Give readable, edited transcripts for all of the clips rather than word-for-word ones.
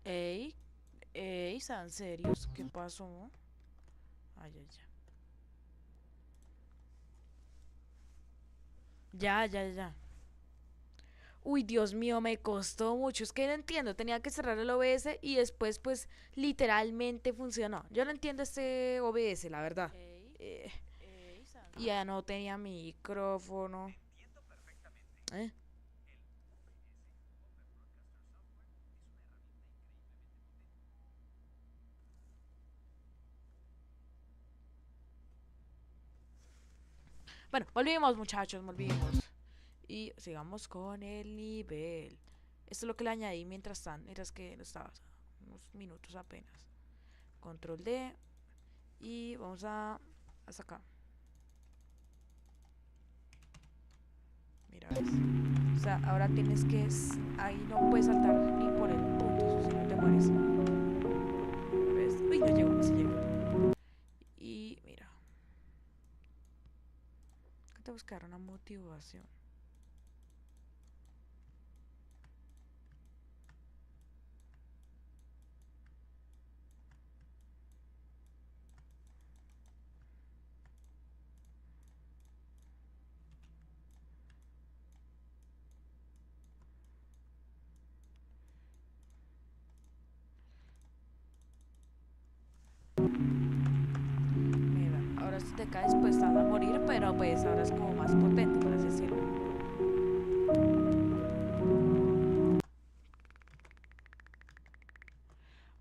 Ey, ey, ¿están serios? ¿Qué pasó? Ay, ay, ya. Ya, ya, ya. Uy, Dios mío, me costó mucho. Es que no entiendo. Tenía que cerrar el OBS y después, pues, literalmente funcionó. Yo no entiendo este OBS, la verdad. Eh, y ya no tenía micrófono. ¿Eh? Bueno, volvimos, muchachos, volvimos. Y sigamos con el nivel. Esto es lo que le añadí mientras tanto. Mientras que no estaba. Unos minutos apenas. Control D. Y vamos a. Hasta acá. Mira, ves. O sea, ahora tienes que. Ahí no puedes saltar ni por el punto. Si no te mueres. ¿Ves? Uy, no llegó. Sí llegó. Y mira. Acá te buscar una motivación. Mira, ahora si te caes, pues te vas a morir. Pero pues ahora es como más potente, por así decirlo.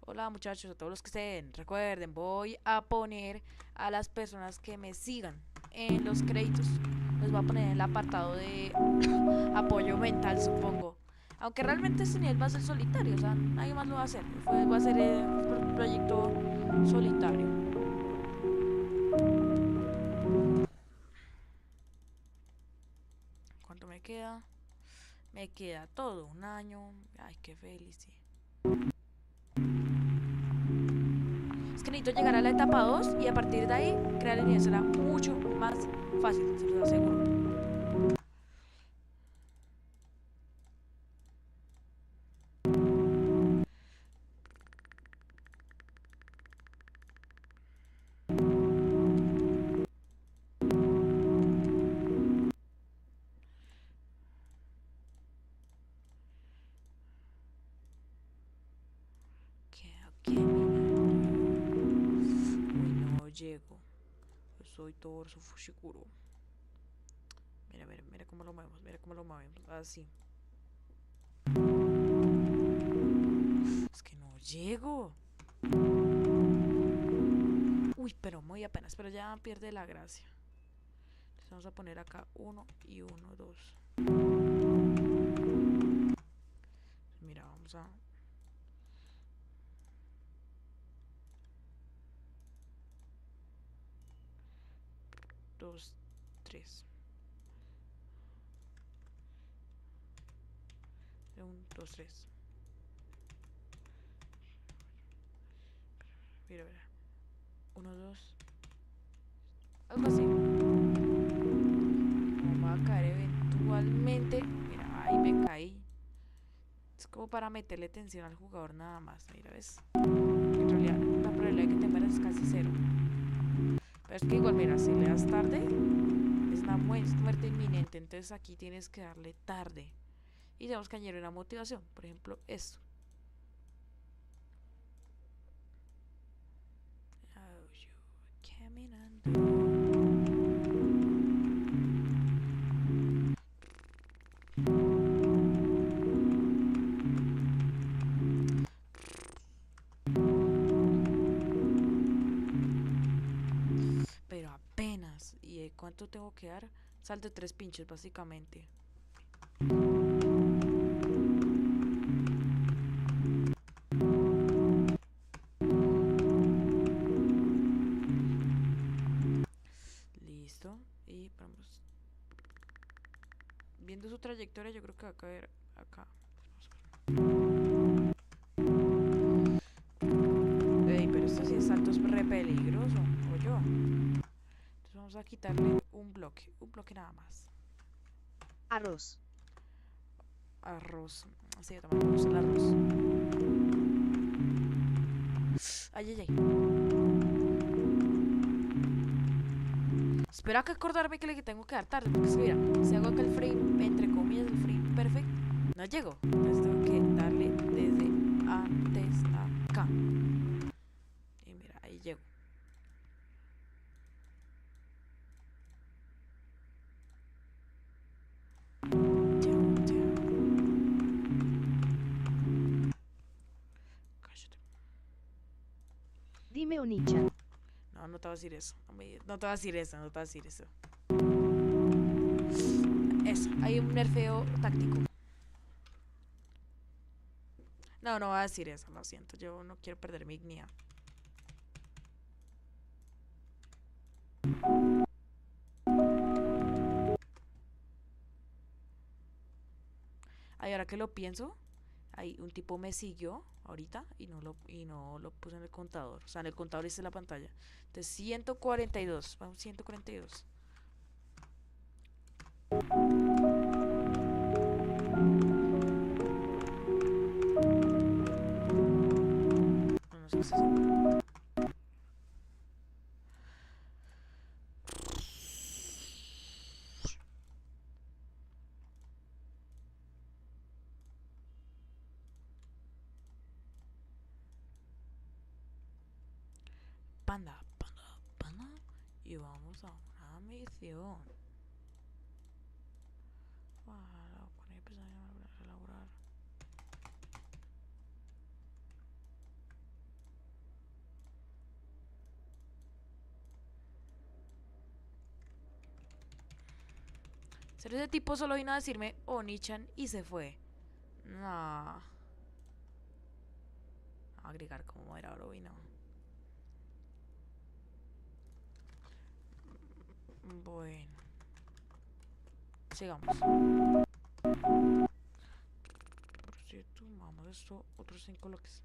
Hola muchachos, a todos los que estén, recuerden, voy a poner a las personas que me sigan en los créditos. Les voy a poner en el apartado de apoyo mental, supongo. Aunque realmente este nivel va a ser solitario, o sea, nadie más lo va a hacer. Va a ser un proyecto solitario. ¿Cuánto me queda? Me queda todo un año. Ay, qué feliz, sí. Es que necesito llegar a la etapa 2 y a partir de ahí crear el nivel será mucho más fácil, se los aseguro. ¿Qué? Uy, no llego. Yo soy torso Fushiguro. Mira, mira, mira cómo lo movemos, mira cómo lo movemos. Así. Es que no llego. Uy, pero muy apenas, pero ya pierde la gracia. Entonces vamos a poner acá uno y uno, dos. Mira, vamos a. Dos, tres. Un, dos, tres. Mira, mira. Uno, dos. Algo así. Como va a caer eventualmente. Mira, ahí me caí. Es como para meterle tensión al jugador nada más. Mira, ¿ves? En realidad la probabilidad de que te mueras es casi cero. Pero es que igual, mira, si le das tarde, es una muerte inminente. Entonces aquí tienes que darle tarde. Y tenemos que añadir una motivación. Por ejemplo, esto. Oh, you caminando. Pero apenas. ¿Y cuánto tengo que dar? Sal de tres pinches, básicamente. Listo. Y vamos. Viendo su trayectoria, yo creo que va a caer acá. Ey, pero esto sí es salto es re peligroso. O yo. Entonces vamos a quitarle un bloque. Un bloque nada más. Arroz. Arroz. Sí, también me gusta el arroz. Ay, ay, ay. Espera que acordarme que le tengo que dar tarde. Porque es que mira, si hago acá el frame, entre comillas, el frame perfect, no llego. Entonces tengo que darle desde antes acá. Y mira, ahí llego. Cállate. Dime Onichan. No, no te voy a decir eso. No te voy a decir eso, no te voy a decir eso. Eso, hay un nerfeo táctico. No, no voy a decir eso, lo siento. Yo no quiero perder mi dignidad. Ay, ahora que lo pienso, ahí un tipo me siguió ahorita y no lo puse en el contador. O sea, en el contador hice la pantalla. Entonces, 142. Vamos, 142. No, no sé qué está haciendo. Panda, panda, panda. Y vamos a una misión. Para poner empezar a elaborar. Pero ese tipo solo vino a decirme Onichan y se fue. No. Agregar como moderador vino. Bueno. Sigamos. Por cierto, vamos a esto. Otros 5 bloques.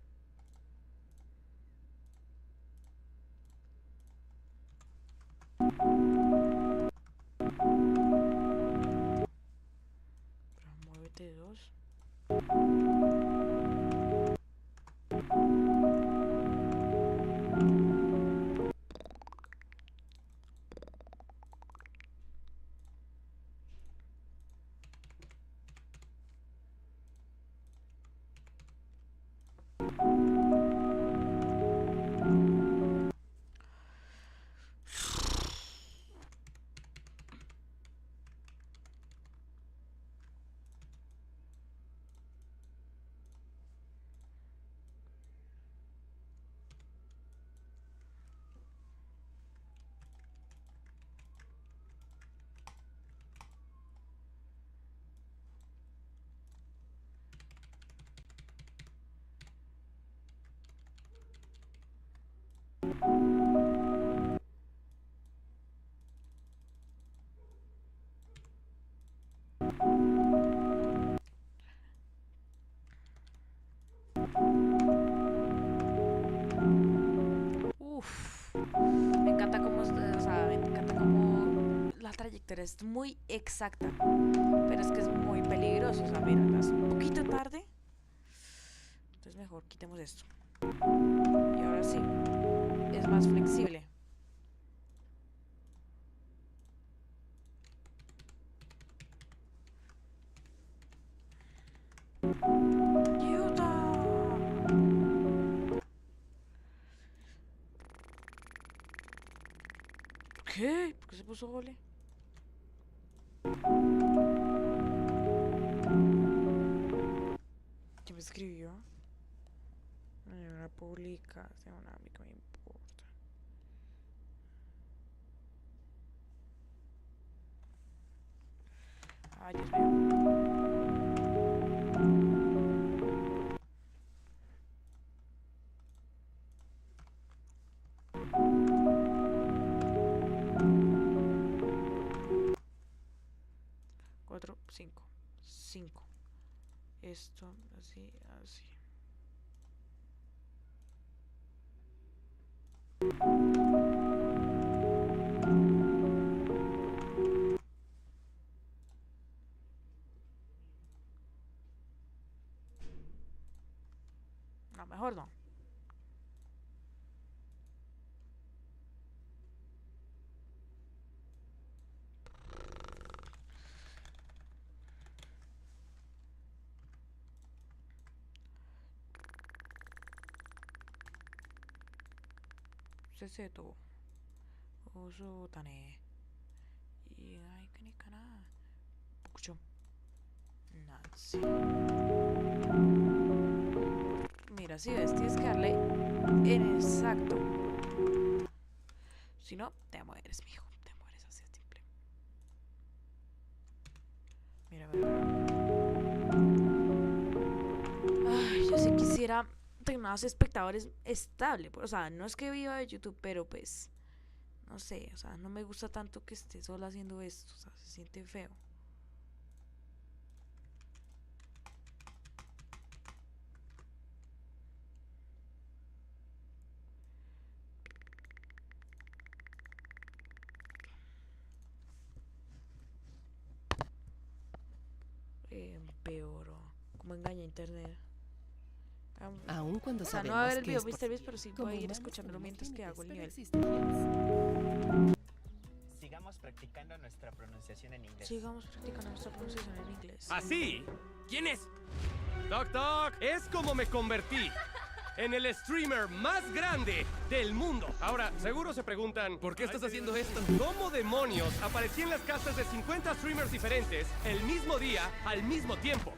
Pero muévete 2. Uf. Me encanta cómo, o sea, me encanta cómo la trayectoria es muy exacta. Pero es que es muy peligroso. O sea, mira, es un poquito tarde. Entonces mejor quitemos esto. Y ahora sí, es más flexible. ¡Ayuda! ¿Qué? ¿Por qué se puso gole? ¿Quién me escribió? Una publicación, a mí que me importa. Ay, Dios mío. 4, 5. 5. Esto, así, así. No, mejor no. せせとおそうだねいやいかにかな僕ちょNazi. Mira, si ves, tienes que darle en exacto. Si no, te mueres, mijo. Te mueres así de simple. Mira, mira. Ay, yo sí quisiera tener unos espectadores estables. O sea, no es que viva de YouTube, pero pues, no sé, o sea, no me gusta tanto que esté sola haciendo esto. O sea, se siente feo. Empeoró. ¿Cómo engaña internet? Aún cuando O sea, no va a ver el video Mr. Beast, pero sí voy a ir escuchándolo mientras que hago el nivel. Sigamos practicando nuestra pronunciación en inglés. Sigamos practicando nuestra pronunciación en inglés. ¿Así? ¿Quién es? Toc Toc, es como me convertí en el streamer más grande del mundo. Ahora, seguro se preguntan, ¿por qué estás haciendo esto? ¿Cómo demonios aparecí en las casas de 50 streamers diferentes el mismo día, al mismo tiempo?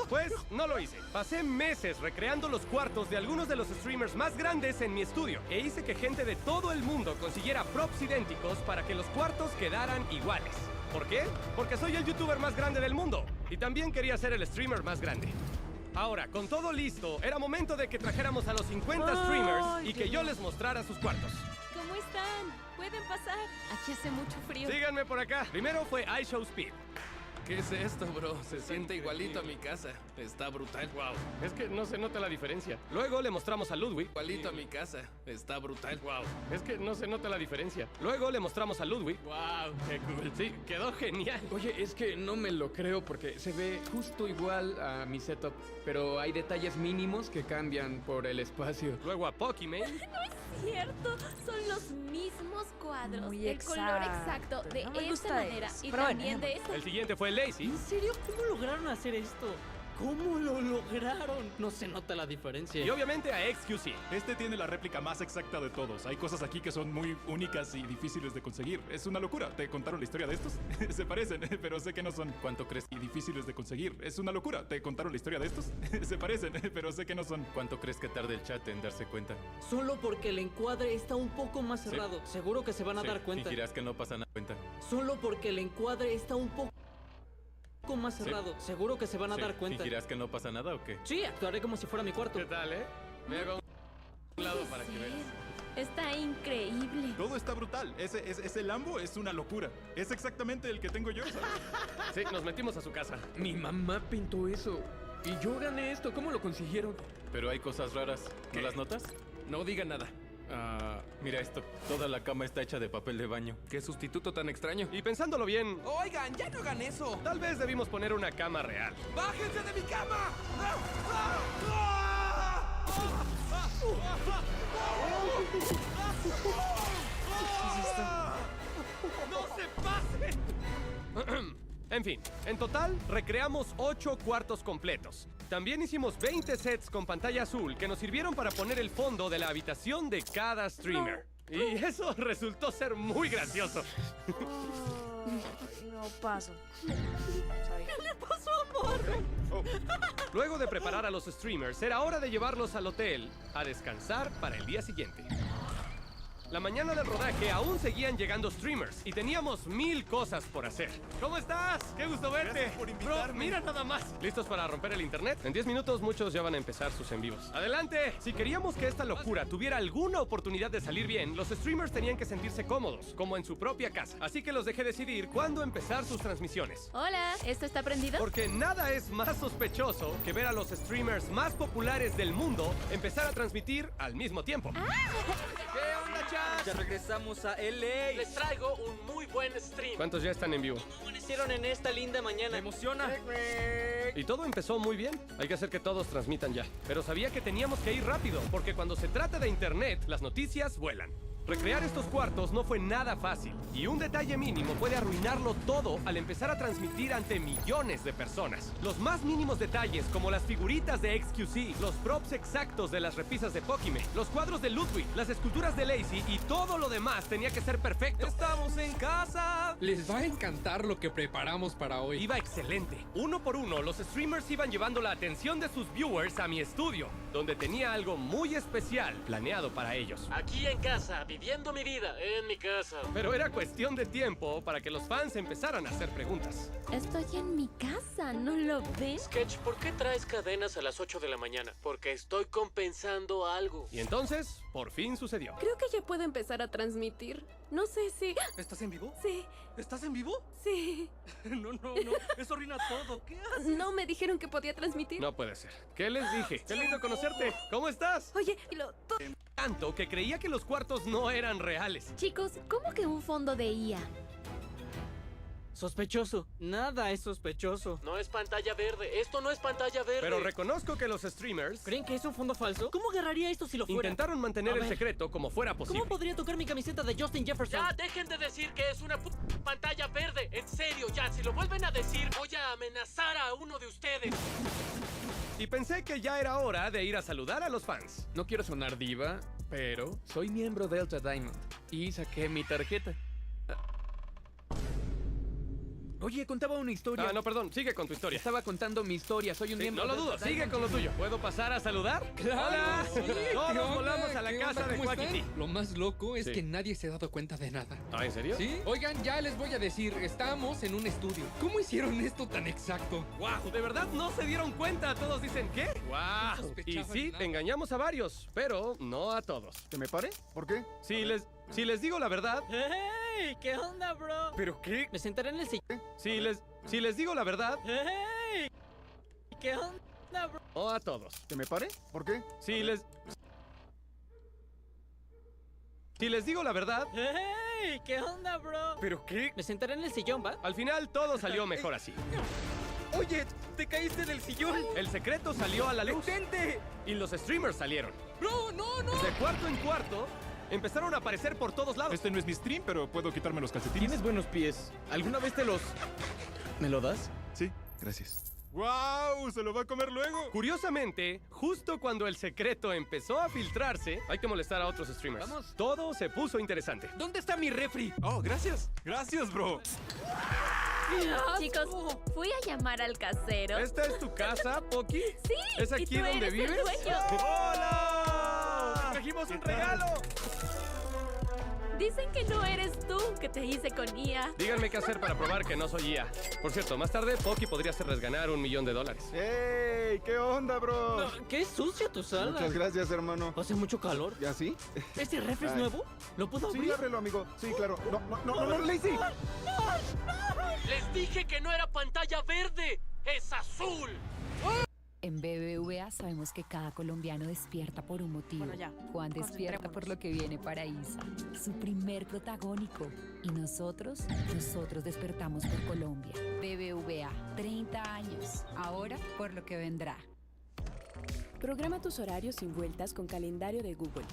Pues no lo hice. Pasé meses recreando los cuartos de algunos de los streamers más grandes en mi estudio e hice que gente de todo el mundo consiguiera props idénticos para que los cuartos quedaran iguales. ¿Por qué? Porque soy el youtuber más grande del mundo y también quería ser el streamer más grande. Ahora, con todo listo, era momento de que trajéramos a los 50 streamers y que yo les mostrara sus cuartos. ¿Cómo están? ¿Pueden pasar? Aquí hace mucho frío. Síganme por acá. Primero fue iShowSpeed. ¿Qué es esto, bro? Se siente igualito a mi casa. Está brutal. Wow, es que no se nota la diferencia. Luego le mostramos a Ludwig. Igualito a mi casa. Está brutal. Wow, es que no se nota la diferencia. Luego le mostramos a Ludwig. Wow, qué cool. Sí, quedó genial. Oye, es que no me lo creo porque se ve justo igual a mi setup, pero hay detalles mínimos que cambian por el espacio. Luego a Pokimane. No es cierto, son los mismos cuadros. Muy el color exacto de no me esta gusta manera eso. y Pero bueno, también de esta. El siguiente fue Lazy. ¿En serio? ¿Cómo lograron hacer esto? ¿Cómo lo lograron? No se nota la diferencia. Y obviamente a XQC. Este tiene la réplica más exacta de todos. Hay cosas aquí que son muy únicas y difíciles de conseguir. Es una locura. ¿Te contaron la historia de estos? Se parecen, pero sé que no son. ¿Cuánto crees? Y difíciles de conseguir. Es una locura. ¿Te contaron la historia de estos? Se parecen, pero sé que no son. ¿Cuánto crees que tarde el chat en darse cuenta? Solo porque el encuadre está un poco más cerrado. Seguro que se van a dar cuenta. Fingirás que no pasa nada. Cuenta. Solo porque el encuadre está un poco más cerrado. Seguro que se van a dar cuenta. ¿Fingirás que no pasa nada o qué? Sí, actuaré como si fuera mi cuarto. ¿Qué tal, Me hago un lado para que veas. Está increíble. Todo está brutal. Ese Lambo es una locura. Es exactamente el que tengo yo, ¿sabes? Sí, nos metimos a su casa. Mi mamá pintó eso y yo gané esto. ¿Cómo lo consiguieron? Pero hay cosas raras. ¿No las notas? No digan nada. Mira esto. Toda la cama está hecha de papel de baño. ¿Qué sustituto tan extraño? Y pensándolo bien, Oigan, ya no hagan eso. tal vez debimos poner una cama real. ¡Bájense de mi cama! ¡No se pase! En fin, en total recreamos 8 cuartos completos. También hicimos 20 sets con pantalla azul que nos sirvieron para poner el fondo de la habitación de cada streamer. Y eso resultó ser muy gracioso. No paso. ¿Qué le pasó, amor? Luego de preparar a los streamers, era hora de llevarlos al hotel a descansar para el día siguiente. La mañana del rodaje aún seguían llegando streamers y teníamos 1000 cosas por hacer. ¿Cómo estás? ¡Qué gusto verte! Gracias por invitarme. Bro, mira nada más. ¿Listos para romper el internet? En 10 minutos muchos ya van a empezar sus en vivos. ¡Adelante! Si queríamos que esta locura tuviera alguna oportunidad de salir bien, los streamers tenían que sentirse cómodos, como en su propia casa. Así que los dejé decidir cuándo empezar sus transmisiones. Hola, ¿esto está prendido? Porque nada es más sospechoso que ver a los streamers más populares del mundo empezar a transmitir al mismo tiempo. ¿Qué onda, chat? Ya regresamos a LA. Les traigo un muy buen stream. ¿Cuántos ya están en vivo? Hicieron en esta linda mañana. Me emociona. Y todo empezó muy bien. Hay que hacer que todos transmitan ya. Pero sabía que teníamos que ir rápido, porque cuando se trata de internet, las noticias vuelan. Recrear estos cuartos no fue nada fácil, y un detalle mínimo puede arruinarlo todo al empezar a transmitir ante millones de personas. Los más mínimos detalles, como las figuritas de XQC, los props exactos de las repisas de Pokémon, los cuadros de Ludwig, las esculturas de Lacey y todo lo demás tenía que ser perfecto. ¡Estamos en casa! Les va a encantar lo que preparamos para hoy. Iba excelente. Uno por uno, los streamers iban llevando la atención de sus viewers a mi estudio, donde tenía algo muy especial planeado para ellos. Aquí en casa, viviendo mi vida, en mi casa. Pero era cuestión de tiempo para que los fans empezaran a hacer preguntas. Estoy en mi casa, ¿no lo ves? Sketch, ¿por qué traes cadenas a las 8 de la mañana? Porque estoy compensando algo. Y entonces, por fin sucedió. Creo que ya puedo empezar a transmitir. No sé si... ¿Estás en vivo? Sí, ¿Estás en vivo? sí. No, eso arruina todo. ¿Qué haces? ¿No me dijeron que podía transmitir? No puede ser. ¿Qué les dije? ¡Qué lindo conocerte! ¿Cómo estás? Oye, Tanto que creía que los cuartos no eran reales. chicos, ¿cómo que un fondo de IA? Sospechoso. Nada es sospechoso. No es pantalla verde. Esto no es pantalla verde. Pero reconozco que los streamers ¿Creen que es un fondo falso? ¿Cómo agarraría esto si lo fuera? intentaron mantener A el ver. secreto como fuera posible. ¿Cómo podría tocar mi camiseta de Justin Jefferson? Ya, dejen de decir que es una pantalla verde. En serio, ya, si lo vuelven a decir, voy a amenazar a uno de ustedes. Y pensé que ya era hora de ir a saludar a los fans. No quiero sonar diva, pero soy miembro de Delta Diamond y saqué mi tarjeta. Oye, contaba una historia. Ah, no, perdón, sigue con tu historia. Estaba contando mi historia, soy un Sí, miembro no lo de dudo, Delta sigue Diamond. con lo tuyo. ¿Puedo pasar a saludar? ¡Claro! ¡Hola! Sí, ¿qué Todos onda? volamos a la ¿Qué casa onda? de ¿Cómo Quackity. están? Lo más loco es Sí. que nadie se ha dado cuenta de nada. ¿Ah, en serio? ¿Sí? Oigan, ya les voy a decir, estamos en un estudio. ¿Cómo hicieron esto tan exacto? ¡Wow! ¿De verdad no se dieron cuenta? Todos dicen, ¿qué? ¡Wow! Y sospechaban sí, nada. engañamos a varios, pero no a todos. ¿Que me pare? ¿Por qué? Si les digo la verdad, ¡Hey! ¿Qué onda, bro? ¿Pero qué? Me sentaré en el sillón. si les digo la verdad, ¡Hey! ¿Qué onda, bro? no a todos. ¿Que me pare? ¿Por qué? Si les digo la verdad, ¡Hey! ¿Qué onda, bro? ¿Pero qué? Me sentaré en el sillón, ¿va? al final todo salió mejor así. Oye, te caíste del sillón. El secreto salió a la luz. ¡Detente! Y los streamers salieron. ¡Bro, no! De cuarto en cuarto, empezaron a aparecer por todos lados. Este no es mi stream, pero puedo quitarme los calcetines. Tienes buenos pies. ¿Alguna vez te los... ¿Me lo das? Sí, gracias. ¡Wow! ¿Se lo va a comer luego? Curiosamente, justo cuando el secreto empezó a filtrarse, hay que molestar a otros streamers. Vamos. Todo se puso interesante. ¿Dónde está mi refri? Oh, gracias. Gracias, bro. Chicos, fui a llamar al casero. ¿Esta es tu casa, Poki? Sí, ¿Es y aquí tú donde eres el vives? dueño. ¡Hola! ¡Trajimos un regalo! Dicen que no eres tú, que te hice con IA. Díganme qué hacer para probar que no soy IA. Por cierto, más tarde, Poki podría hacerles ganar $1 millón. ¡Ey! ¿Qué onda, bro? ¡Qué sucia tu sala! Muchas gracias, hermano. ¿Hace mucho calor? ¿Ya sí? ¿Este refri es Ay. nuevo? ¿Lo puedo Sí, abrir? ábrelo, amigo. Sí, claro. No, Lacey. Les dije que no era pantalla verde. Es azul. En BBVA sabemos que cada colombiano despierta por un motivo. Bueno, ya, Juan despierta por lo que viene para Isa, su primer protagónico. Y nosotros despertamos por Colombia. BBVA, 30 años. Ahora por lo que vendrá. Programa tus horarios sin vueltas con calendario de Google.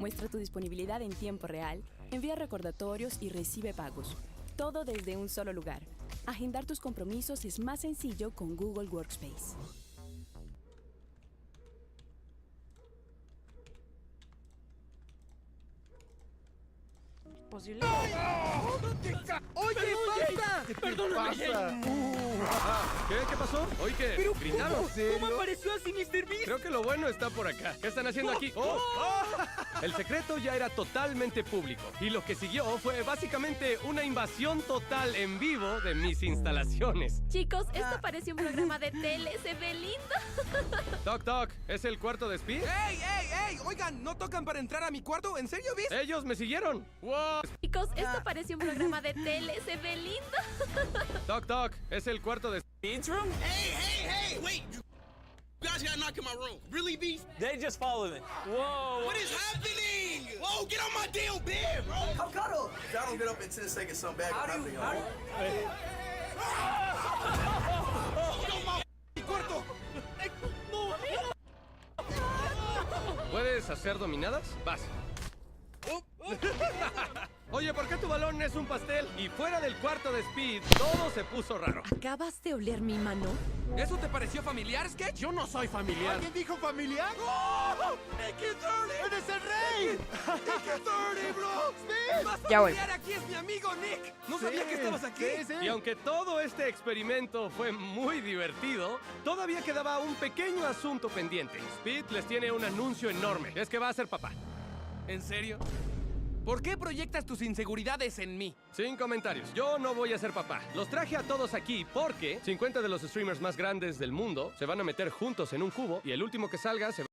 Muestra tu disponibilidad en tiempo real, envía recordatorios y recibe pagos. Todo desde un solo lugar. Agendar tus compromisos es más sencillo con Google Workspace. Posible. ¡Oye, pasa! ¿Qué pasa? ¿Qué pasó? Oye, que brindaron. ¿Cómo apareció así Mr. Beast? Creo que lo bueno está por acá. ¿Qué están haciendo aquí? ¡Oh! El secreto ya era totalmente público. Y lo que siguió fue básicamente una invasión total en vivo de mis instalaciones. Chicos, esto parece un programa de tele. Se ve lindo. Toc, toc. ¿Es el cuarto de Speed? ¡Ey! Oigan, ¿no tocan para entrar a mi cuarto? ¿En serio, Beast? Ellos me siguieron. ¡Wow! Chicos, esto parece un programa de tele. Se ve lindo. Toc, toc. ¿Es el cuarto de Beast room? Hey, wait. You guys gotta knock in my room. Really, Beast? They just followed it. Whoa. What is happening? Whoa, get on my damn bed, bro. Come cuddle. If y'all don't get up in 10 seconds, something bad will happen. ¡Mi cuarto! ¿Puedes hacer dominadas? Vas. Oye, ¿por qué tu balón es un pastel? Y fuera del cuarto de Speed, todo se puso raro. ¿Acabas de oler mi mano? ¿Eso te pareció familiar, Sketch? Yo no soy familiar. ¿Alguien dijo familiar? ¡Oh! ¡Nicky 30! ¡Eres el rey! ¡Nicky 30, bro! ¡Smith! ¡Más Ya familiar aquí es mi amigo Nick! ¡No sabía que estabas aquí! Y aunque todo este experimento fue muy divertido, todavía quedaba un pequeño asunto pendiente. Speed les tiene un anuncio enorme. Es que va a ser papá. ¿En serio? ¿Por qué proyectas tus inseguridades en mí? Sin comentarios. Yo no voy a ser papá. Los traje a todos aquí porque 50 de los streamers más grandes del mundo se van a meter juntos en un cubo y el último que salga se va...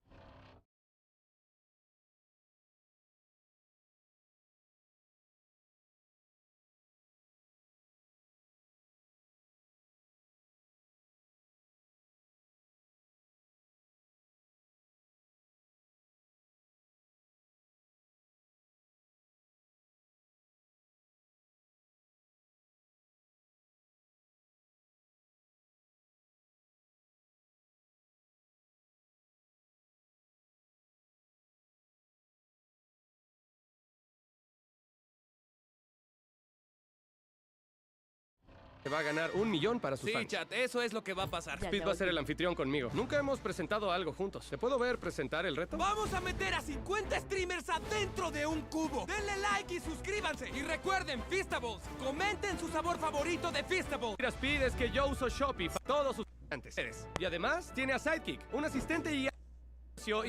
va a ganar 1 millón para sus Sí, fans. chat, eso es lo que va a pasar. Speed va a ser el anfitrión conmigo. Nunca hemos presentado algo juntos. ¿Te puedo ver presentar el reto? Vamos a meter a 50 streamers adentro de un cubo. Denle like y suscríbanse. Y recuerden, Feastables. Comenten su sabor favorito de Feastables. Mira, Speed, es que yo uso Shopee para todos sus clientes. Y además tiene a Sidekick, un asistente y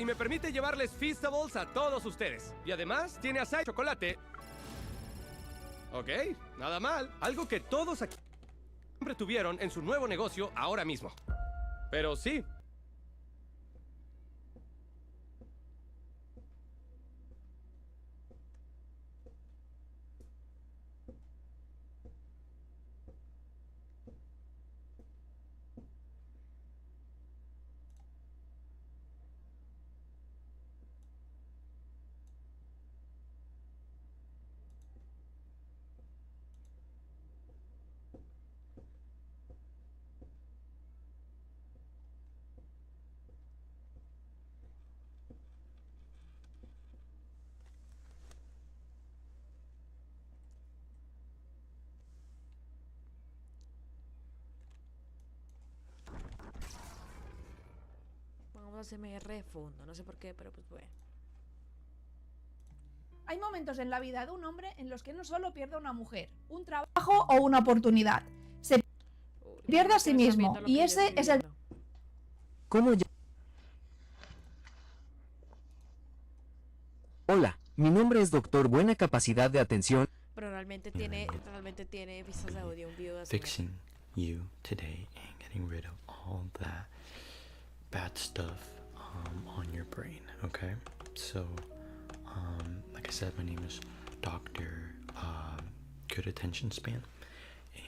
me permite llevarles Feastables a todos ustedes. Y además tiene a Side Chocolate. Ok, nada mal. Algo que todos aquí siempre tuvieron en su nuevo negocio ahora mismo. Pero sí. Vamos a CMR de fondo, no sé por qué, pero pues bueno. Hay momentos en la vida de un hombre en los que no solo pierde una mujer, un trabajo o una oportunidad. Se pierde a sí mismo y ese es el... ¿Cómo ya? Hola, mi nombre es Doctor Buena Capacidad de Atención. Pero realmente tiene pistas de audio, un video de Fixing you today and getting rid of all that bad stuff on your brain, okay? So, like I said, my name is Dr. Good Attention Span,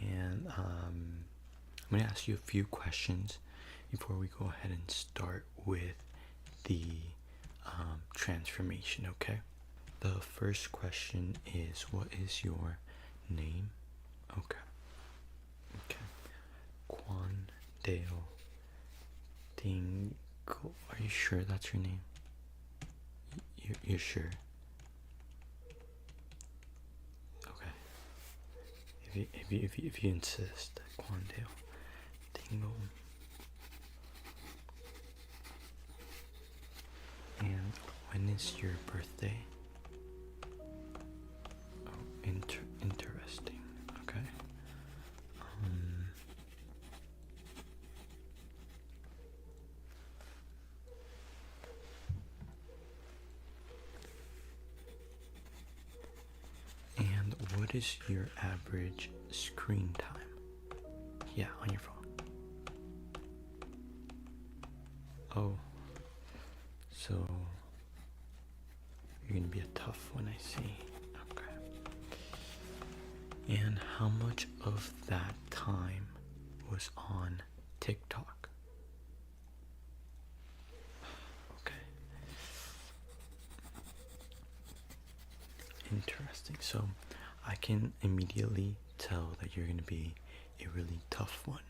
and I'm going to ask you a few questions before we go ahead and start with the transformation, okay? The first question is, what is your name? Okay. Okay. Quandale Dingle. Are you sure that's your name? You're sure? Okay. If you insist, Quandale Dingle. And when is your birthday? Oh, interesting. Okay. And what is your average screen time? Yeah, on your phone. Oh. So you're gonna be a tough one, I see. Okay. And how much of that time was on TikTok? Okay. Interesting. So I can immediately tell that you're gonna be a really tough one.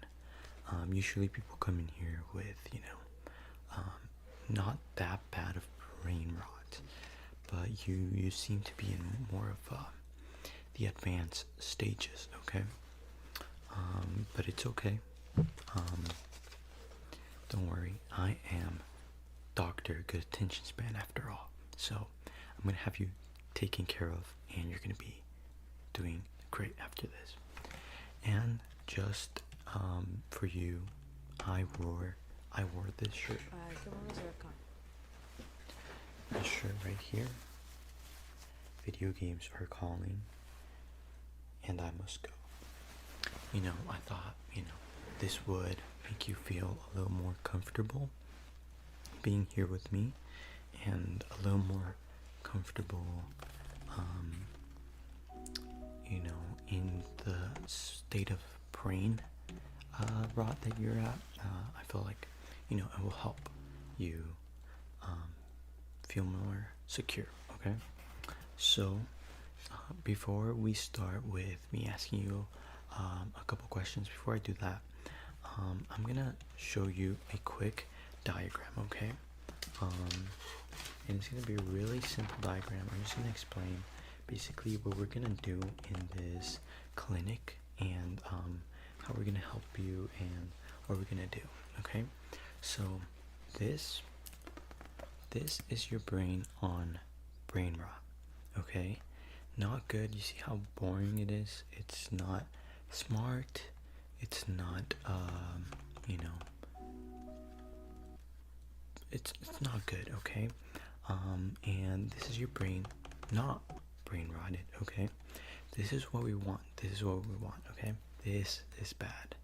Usually people come in here with, not that bad of brain rot, but you seem to be in more of the advanced stages, okay? But it's okay. Don't worry, I am Dr. Good Attention Span after all. So I'm gonna have you taken care of, and you're gonna be doing great after this. And just for you, I wore this shirt. This shirt right here. Video games are calling, and I must go. I thought, this would make you feel a little more comfortable being here with me, and a little more comfortable, in the state of brain rot that you're at. I feel like, it will help you feel more secure, okay? So, before we start with me asking you a couple questions, before I do that, I'm gonna show you a quick diagram, okay? And it's gonna be a really simple diagram. I'm just gonna explain basically what we're gonna do in this clinic, and how we're gonna help you, and what we're gonna do, okay? So this is your brain on brain rot, okay? Not good. You see how boring it is? It's not smart. It's not, it's not good, okay? And this is your brain not brain rotted, okay? This is what we want. This is what we want, okay? This is bad.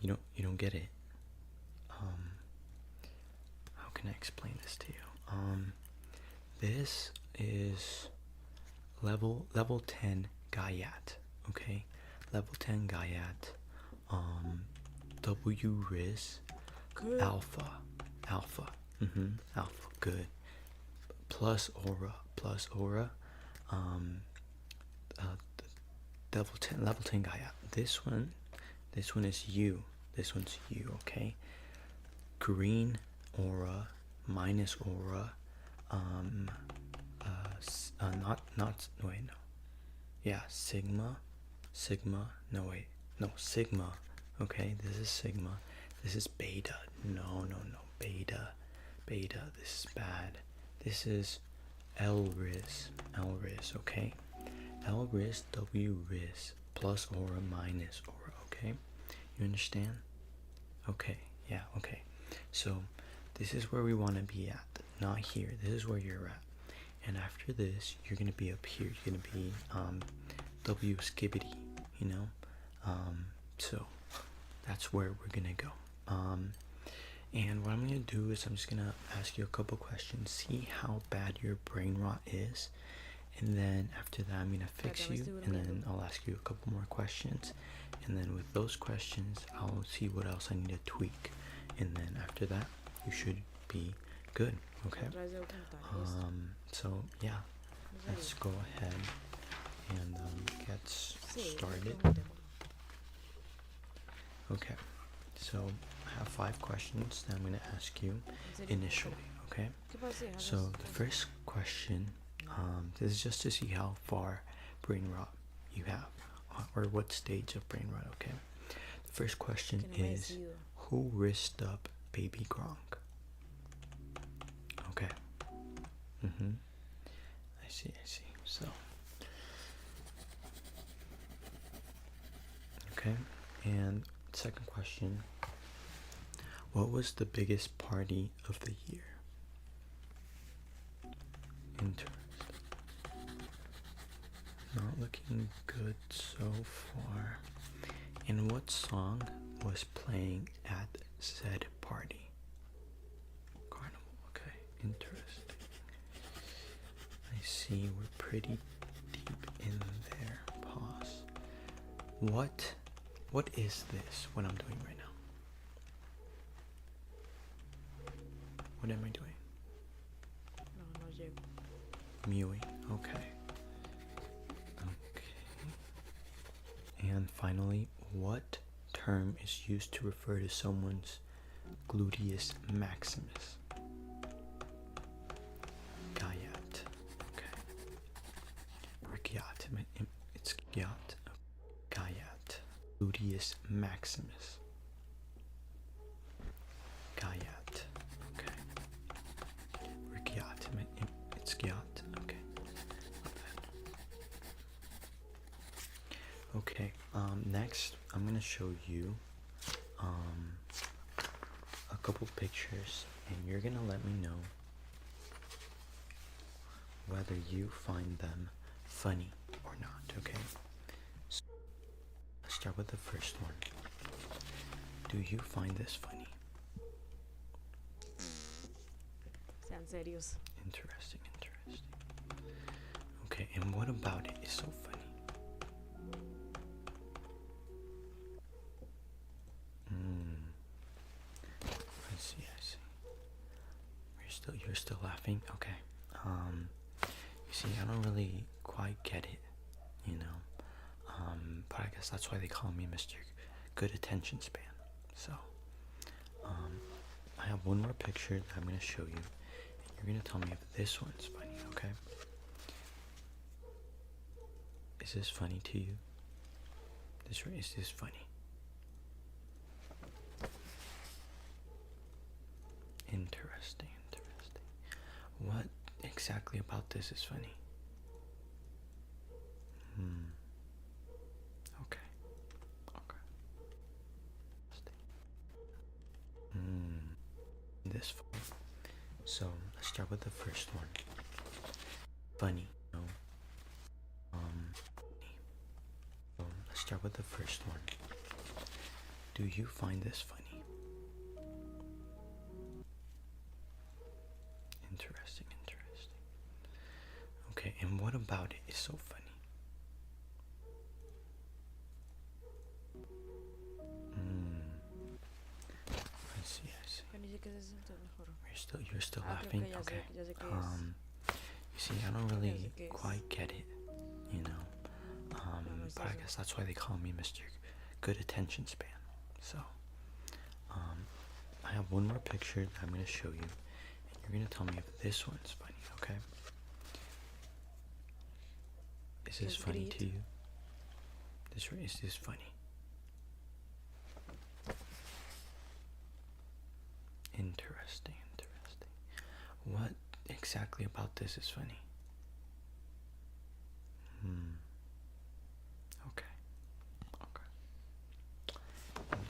You don't get it. How can I explain this to you? This is level 10 Gaiat, okay? Level 10 Gaiat, WRIS, alpha, alpha, good, plus aura, level 10 Gaiat. This one is you. This one's you, okay? Green aura, minus aura, sigma, okay? This is sigma. This is beta. No, beta, this is bad. This is LRIS, okay? LRIS, WRIS, plus aura, minus aura, okay? You understand? Okay, yeah, okay. So this is where we want to be at, not here. This is where you're at. And after this, you're going to be up here. You're going to be W skibbity, so that's where we're going to go. And what I'm going to do is I'm just going to ask you a couple questions, see how bad your brain rot is. And then after that, I'm going to fix you, and then I'll ask you a couple more questions. And then with those questions, I'll see what else I need to tweak. And then after that, you should be good, okay? So yeah, let's go ahead and get started. Okay, so I have 5 questions that I'm going to ask you initially, okay? So the first question, this is just to see how far brain rot you have, or what stage of brain rot, okay? The first question is, who risked up baby Gronk? Okay. I see. So, okay. And second question, what was the biggest party of the year? Interesting. Not looking good so far. And what song was playing at said party? Carnival, okay, interesting. I see we're pretty deep in there. Pause. What is this, what I'm doing right now? What am I doing? Mewing, okay. And finally, what term is used to refer to someone's gluteus maximus? Gaiat. Fabius Maximus. Gaiat. Okay. Or Giat. It's Giat. Okay. Okay. Next, I'm gonna show you a couple pictures, and you're gonna let me know whether you find them funny or not. Okay. So, let's start with the first one. Do you find this funny? Sean serios. Interesting. Okay, and what about it is so funny? I see. You're still laughing? Okay. You see, I don't really quite get it, you know. But I guess that's why they call me Mr. Good Attention Span. So, I have one more picture that I'm gonna show you, and you're gonna tell me if this one's funny, okay? Is this funny to you? Is this funny? Interesting. What exactly about this is funny? Okay. This funny. So let's start with the first one. Funny. No. So let's start with the first one. Do you find this funny? Interesting. Okay, and what about it is so funny? I see. You're still laughing? Okay. You see, I don't really quite get it, you know. But I guess that's why they call me Mr. Good Attention Span. So, I have one more picture that I'm gonna show you, and you're gonna tell me if this one's funny, okay? Is this funny to you? Is this funny? Interesting. What exactly about this is funny? Okay.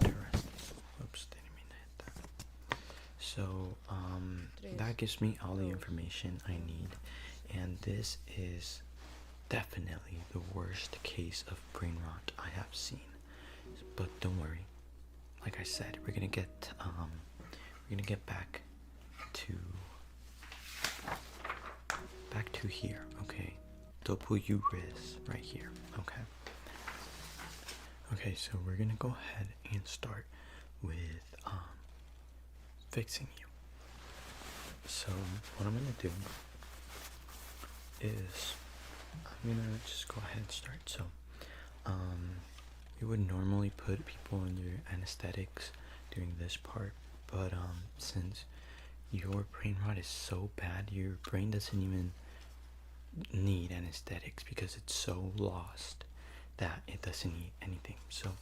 Interesting. Oops, didn't mean to hit that. So, that gives me all the information I need, and this is definitely the worst case of brain rot I have seen. But don't worry. Like I said, we're gonna get back to here, okay? W Riz right here, okay? Okay, so we're gonna go ahead and start with fixing you. So what I'm gonna do is I'm gonna just go ahead and start. So you would normally put people under anesthetics during this part, but since your brain rot is so bad, your brain doesn't even need anesthetics because it's so lost that it doesn't need anything. So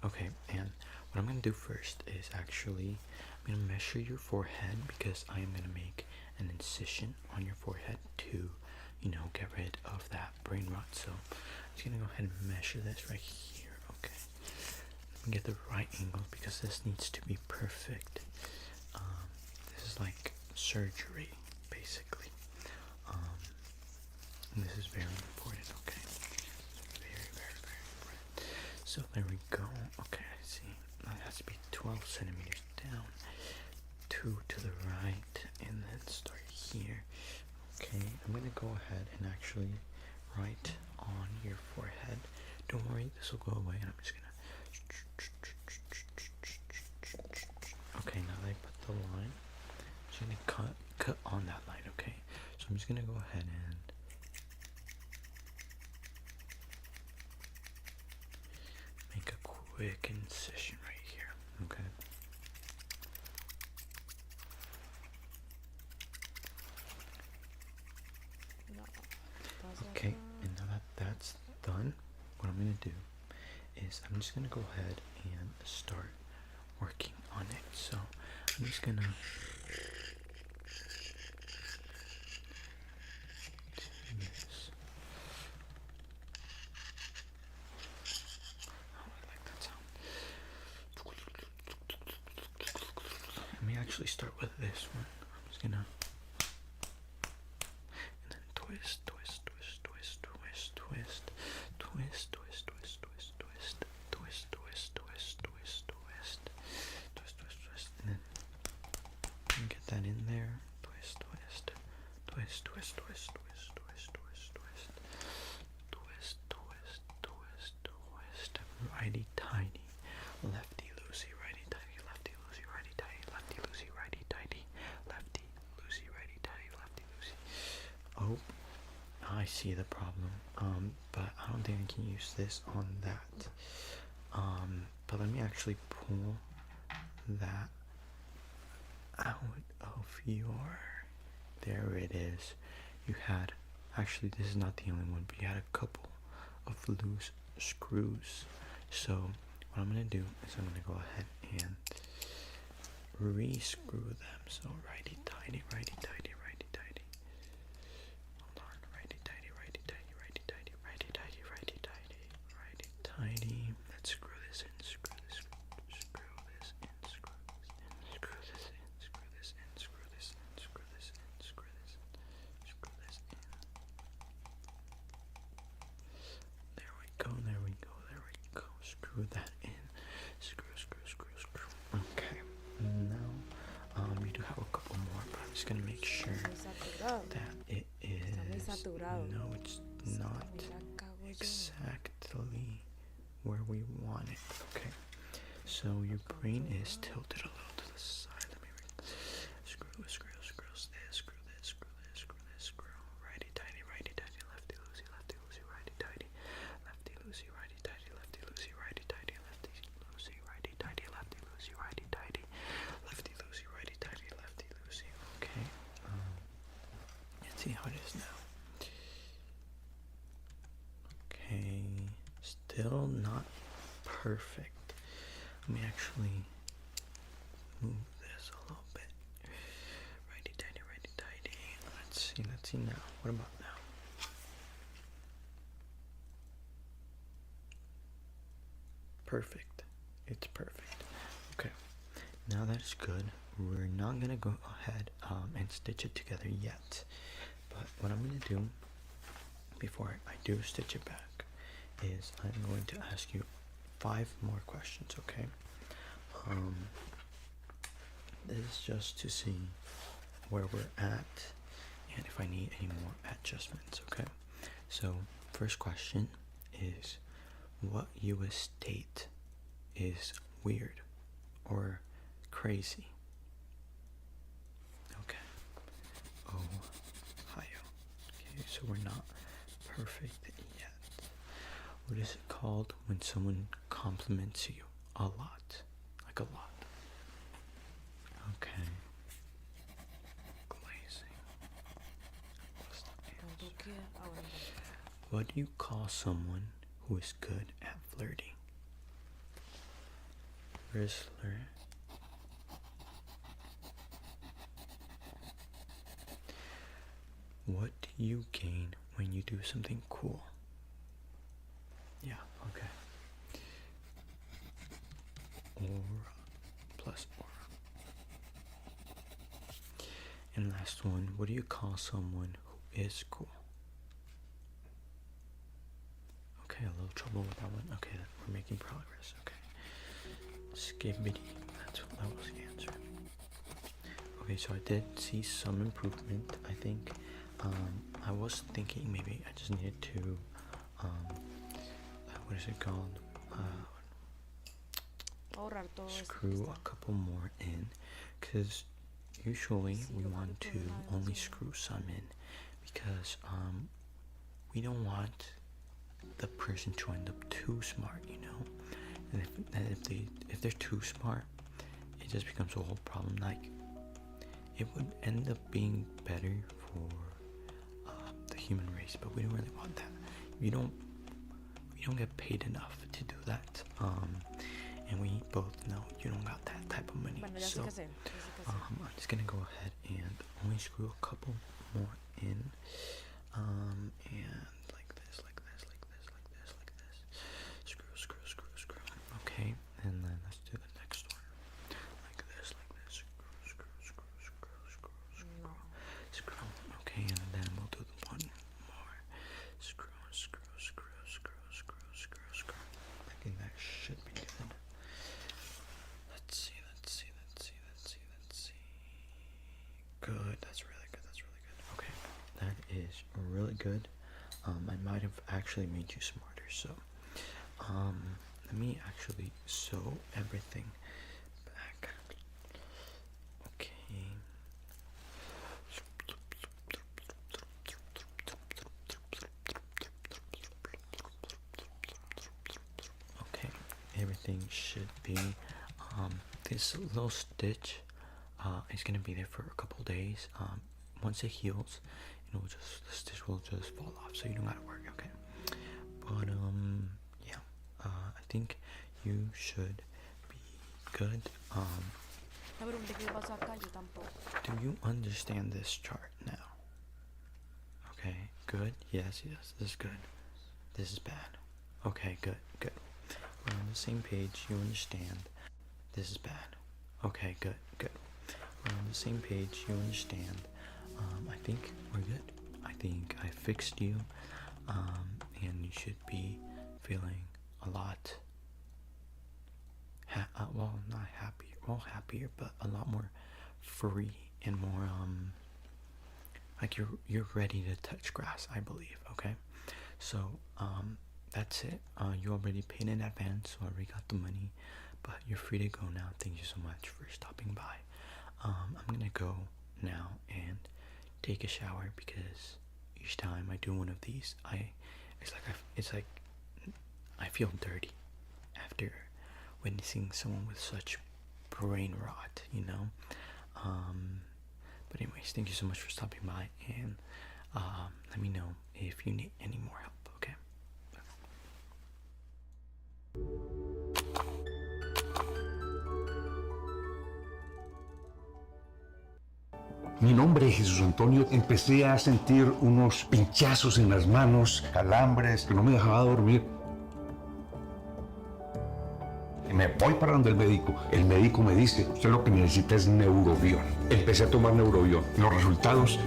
okay, and what I'm gonna do first is actually I'm gonna measure your forehead, because I am gonna make an incision on your forehead to, you know, get rid of that brain rot. So I'm just gonna go ahead and measure this right here. Okay, let me get the right angle because this needs to be perfect. This is like surgery, basically. And this is very important. Okay, very important. So there we go. Okay, I see. That has to be 12 centimeters down, 2 to the right, and then start here. Okay, I'm gonna go ahead and actually write on your forehead. Don't worry, this will go away, and I'm just gonna. Okay, now that I put the line, I'm just gonna cut on that line. Okay, so I'm just gonna go ahead and make a quick incision right here. Okay. Okay, and now that that's done, what I'm gonna do is I'm just gonna go ahead and start working on it. So I'm just gonna do this. Oh, I like that sound. Let me actually start with this one. I'm just gonna and then twist, twist, twist, twist, twist, twist, twist, twist, twist, twist, twist, twist, twist, twist, twist, twist, twist, twist, twist, and then get that in there. Twist, twist, twist, twist, twist, twist, twist, twist, twist, twist, twist, twist, twist, righty tighty, lefty loosey, righty tighty, lefty loosey, righty tighty, lefty loosey, righty tighty, lefty loosey, righty tighty, lefty loosey. Oh, I see the problem. But I don't think I can use this on that. But let me actually pull that out of your. There it is. You had, actually, this is not the only one, but you had a couple of loose screws. So what I'm gonna do is I'm gonna go ahead and re-screw them. So righty tighty, righty tighty, righty tighty. Hold on, righty tighty, righty tighty, righty tighty, righty tighty, righty tighty, righty tighty. Let's screw this in, screw this, screw this in, screw this in, screw this in, screw this in, screw this in, screw this in, screw this in, screw this in. There we go, there we go, there we go. Screw that in. Screw, screw, screw, screw. Okay. Now, you do have a couple more, but I'm just gonna make sure that it is. No, it's not exactly where we want it. Okay. So your brain is tilted a little to the side. Let me screw, screw, screw this, screw this, screw this, screw this, screw. Righty tighty, lefty loosey, righty tighty, lefty loosey, righty tighty, lefty loosey, righty tighty, lefty loosey, righty tighty, lefty loosey, righty tighty, lefty loosey, righty tighty, lefty loosey. Okay. Let's see how it is now. Okay, still not perfect. Let me actually move this a little bit. Righty tighty, righty tighty. Let's see now. What about now? Perfect. It's perfect. Okay. Now that it's good, we're not gonna go ahead and stitch it together yet. But what I'm gonna do before I do stitch it back is I'm going to ask you 5 more questions, okay? This is just to see where we're at and if I need any more adjustments, okay? So, first question is, what US state is weird or crazy? Okay. Ohio. Okay, so we're not perfect yet. What is it called when someone compliments you a lot? Like a lot. Okay. Glazing. What's the answer? What do you call someone who is good at flirting? Rizzler. What do you gain when you do something cool? Yeah, okay. Aura plus aura. And last one, what do you call someone who is cool? Okay, a little trouble with that one. Okay, we're making progress. Okay. Skibbity. That was the answer. Okay, so I did see some improvement. I think I was thinking maybe I just needed to what is it called? Screw a couple more in, because usually we want to only screw some in because we don't want the person to end up too smart, you know. And if they're too smart, it just becomes a whole problem. Like, it would end up being better for the human race, but we don't really want that. We you don't get paid enough to do that. And we both know you don't got that type of money. Bueno, ya sé So qué hacer, ya sé qué hacer. I'm just gonna go ahead and only screw a couple more in. And like this, like this, like this, like this, like this. Screw, screw, screw, screw. Okay, and then let's do the next one. Like this, like this. Screw, screw, screw, screw, screw, screw. Screw. Okay, and then we'll do the one more. Screw, screw, screw, screw, screw, screw, screw. I think that should be good. Let's see, let's see, let's see, let's see, let's see. Good, that's really good, that's really good. Okay, that is really good. I might have actually made you smarter, so let me actually sew everything back. Okay. Okay, everything should be this little stitch is gonna be there for a couple days. Once it heals, it'll just, the stitch will just fall off, so you don't gotta worry. Okay, but yeah, I think you should be good. Do you understand this chart now? Okay, good. Yes, yes, this is good. This is bad. Okay, good, good. We're on the same page. You understand. This is bad. Okay, good, good. We're on the same page. You understand. I think we're good. I think I fixed you. And you should be feeling a lot, well, not happy, well, happier, but a lot more free and more, like you're ready to touch grass, I believe. Okay, so that's it. You already paid in advance, so I already got the money, but you're free to go now. Thank you so much for stopping by. I'm gonna go now and take a shower, because each time I do one of these, it's like I feel dirty after witnessing someone with such brain rot, you know. But anyways, thank you so much for stopping by, and let me know if you need any more help. Okay. Mi nombre es Jesús Antonio. Empecé a sentir unos pinchazos en las manos, calambres, que no me dejaba dormir. Me voy para donde el médico me dice, usted lo que necesita es Neurobión. Empecé a tomar Neurobión. Los resultados...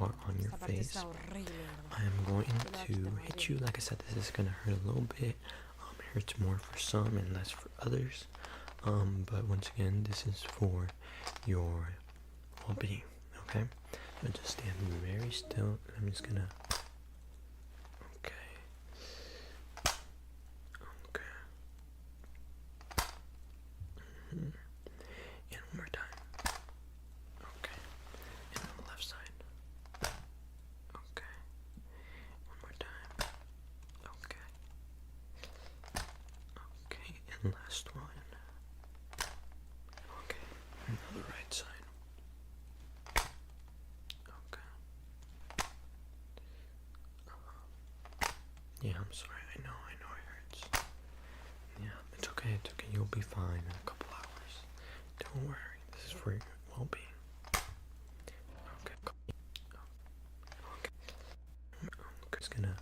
Are on your face. I'm going to hit you. Like I said, this is gonna hurt a little bit. It hurts more for some and less for others. But once again, this is for your well-being. Okay, so just stand very still. I'm just gonna. Okay. Okay. And one more time. Okay. And on the left side. Okay. One more time. Okay. Okay, and last one. Okay, and now the right side. Okay. Yeah, I'm sorry. I know it hurts. Yeah, it's okay. You'll be fine in a couple hours. Don't worry. This is for your well-being. Okay. Okay. Just gonna.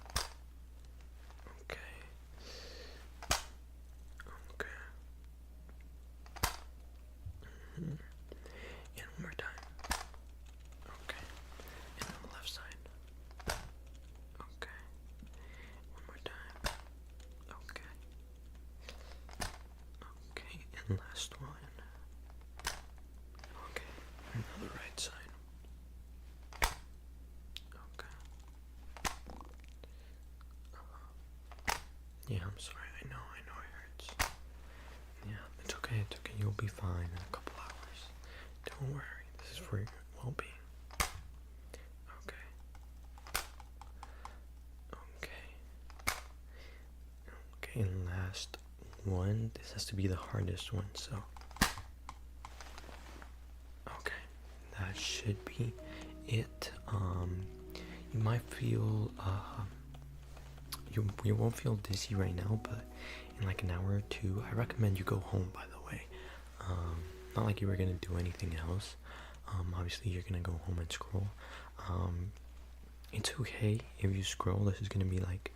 Okay. Okay. And one more time. Okay. And on the left side. Okay. One more time. Okay. Okay. And last one. Okay. And now the right side. Okay. Yeah, I'm sorry. I know it hurts. Yeah, it's okay. You'll be fine in a couple hours. Don't worry. This is for your well-being. Okay. Okay. Okay, and last one. This has to be the hardest one, so. Okay. that should be it. You might feel you won't feel dizzy right now, but in like an hour or two, I recommend you go home. By the way, not like you were gonna do anything else. Obviously, you're gonna go home and scroll. It's okay if you scroll. This is gonna be like,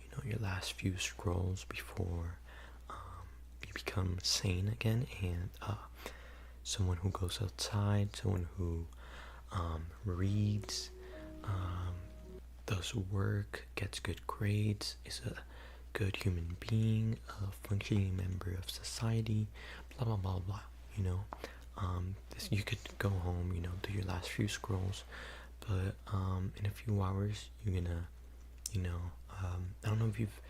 you know, your last few scrolls before you become sane again, and someone who goes outside, someone who reads, does work, gets good grades, is a good human being, a functioning member of society, blah blah blah blah. You know, you could go home, you know, do your last few scrolls, but in a few hours you're gonna, you know, I don't know if you've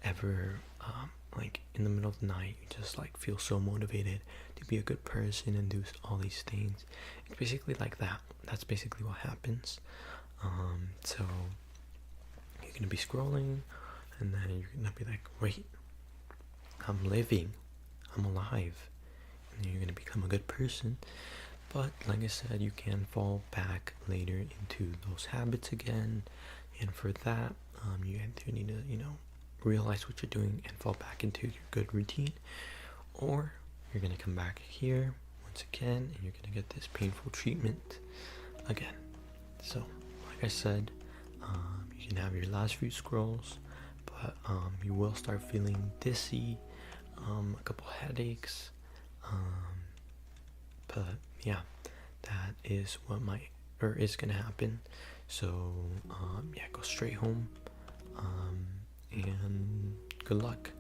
ever like in the middle of the night you just like feel so motivated to be a good person and do all these things. It's basically like that. That's basically what happens. So you're gonna be scrolling, and then you're gonna be like, wait, I'm living, I'm alive, and you're gonna become a good person. But like I said, you can fall back later into those habits again, and for that, you either need to, you know, realize what you're doing and fall back into your good routine, or you're gonna come back here once again, and you're gonna get this painful treatment again. So, like I said, you can have your last few scrolls, but you will start feeling dizzy, a couple headaches, but yeah, that is what is gonna happen. So yeah, go straight home, and good luck.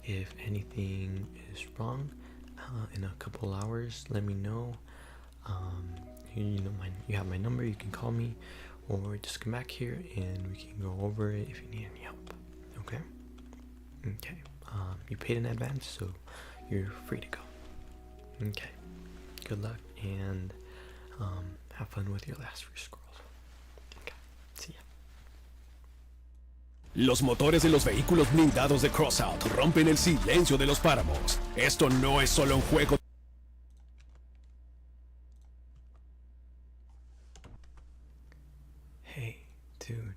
If anything is wrong in a couple hours, let me know. You know, you have my number, you can call me, or just come back here and we can go over it if you need any help. Okay? You paid in advance, so you're free to go. Okay, good luck, and have fun with your last few scrolls. Okay, see ya. Los motores de los vehículos blindados de Crossout rompen el silencio de los páramos. Esto no es solo un juego. Hey, dude,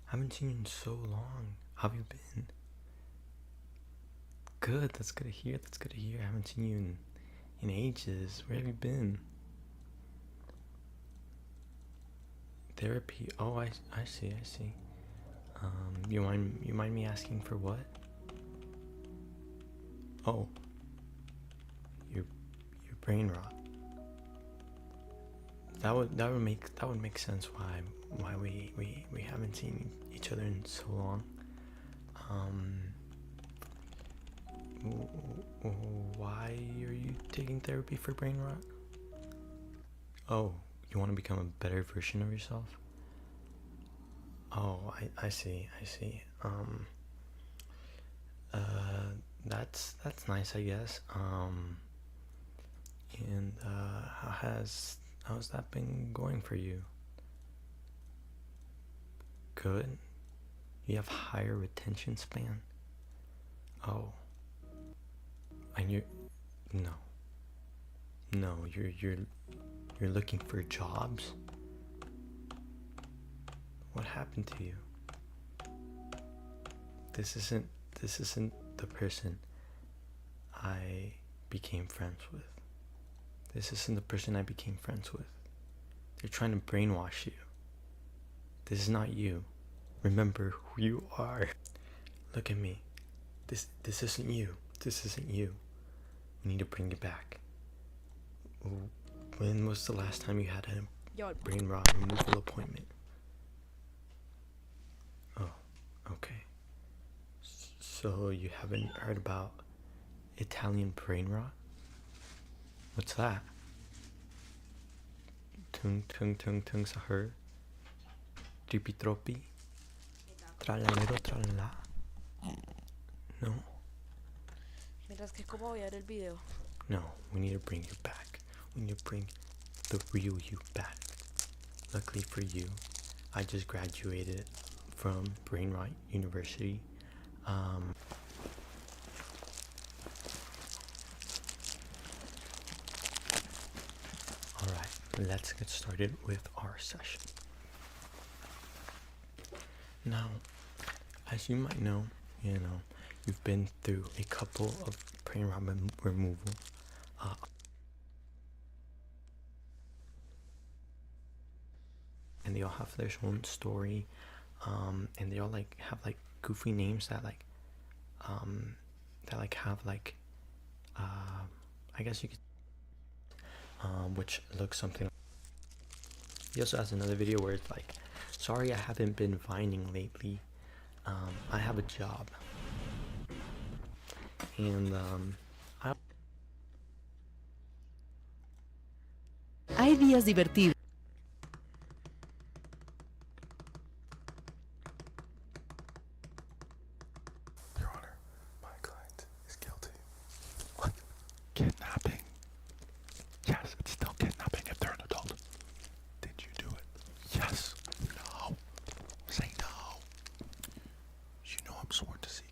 I haven't seen you in so long. How have you been? Good, that's good to hear, I haven't seen you in ages. Where have you been? Therapy, oh, I see. You mind me asking for what? Oh, your brain rot. That would make sense why we haven't seen each other in so long. Why are you taking therapy for brain rot? Oh, you want to become a better version of yourself? Oh, I see. That's nice, I guess. And how's that been going for you? Good. You have higher retention span. Oh. And you're looking for jobs? What happened to you? This isn't the person I became friends with. This isn't the person I became friends with. They're trying to brainwash you. This is not you. Remember who you are. Look at me. This isn't you. This isn't you. We need to bring you back. When was the last time you had a brain rot removal appointment? Oh, okay. So you haven't heard about Italian brain rot? What's that? Tung sahur. Tripi tropi. Tralalero tralala. No. Mientras que cómo voy a ver el video. No, we need to bring you back. We need to bring the real you back. Luckily for you, I just graduated from Brain Rot University. Alright, let's get started with our session. Now, as you might know, you've been through a couple of brain removal. And they all have their own story, and they all like have like goofy names that have like I guess you could which looks something. He also has another video where it's like, sorry I haven't been vining lately, I have a job. And Hay días divertidos. Your Honor, my client is guilty. What? Kidnapping? Yes, it's still kidnapping if they're an adult. Did you do it? Yes. No. Say no. You know I'm sworn to seek.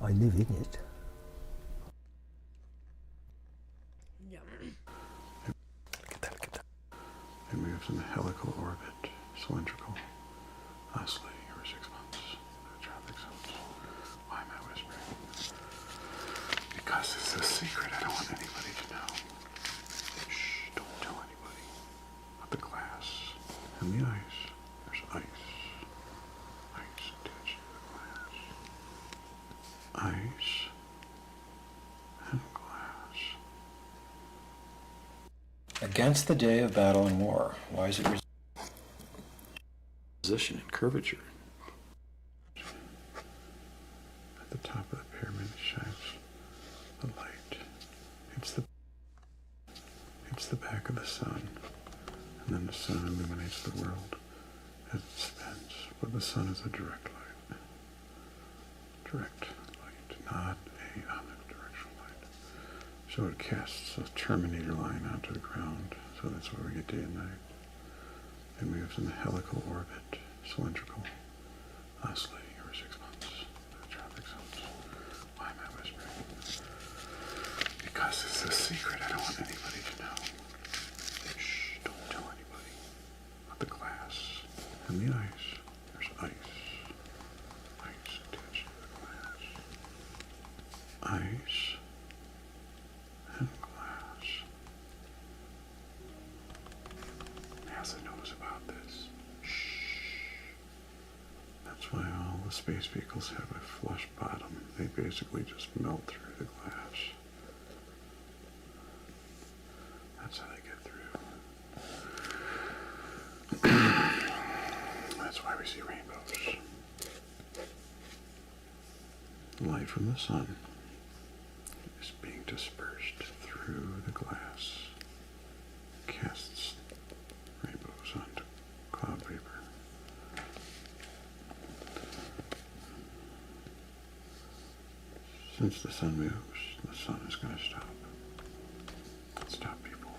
I live in it. It moves in a helical orbit, cylindrical, oscillating every 6 months. No traffic zones. Why am I whispering? Because it's a secret I don't want anybody to know. Shh, don't tell anybody. But the glass and the ice. There's ice. Ice touching the glass. Ice and glass. against the day of battle and war. Why is it position and curvature? At the top of the pyramid shines the light. It's the back of the sun, and then the sun illuminates the world as it spins. But the sun is a direct light. Direct light, not a omnidirectional light. So it casts a terminator line onto the ground, so that's where we get day and night. It moves in a helical orbit, cylindrical, oscillating every 6 months. No traffic zones. Why am I whispering? Because it's a secret I don't want anybody to know. Shh, don't tell anybody. But the glass and the ice. There's ice. Ice attached to the glass. Ice and glass. NASA knows about this. That's why all the space vehicles have a flush bottom. They basically just melt through the glass. That's how they get through. That's why we see rainbows. Light from the sun is being dispersed through the glass. Casts rainbows onto cloud vapor. Since the sun moves, the sun is going to stop. Stop people.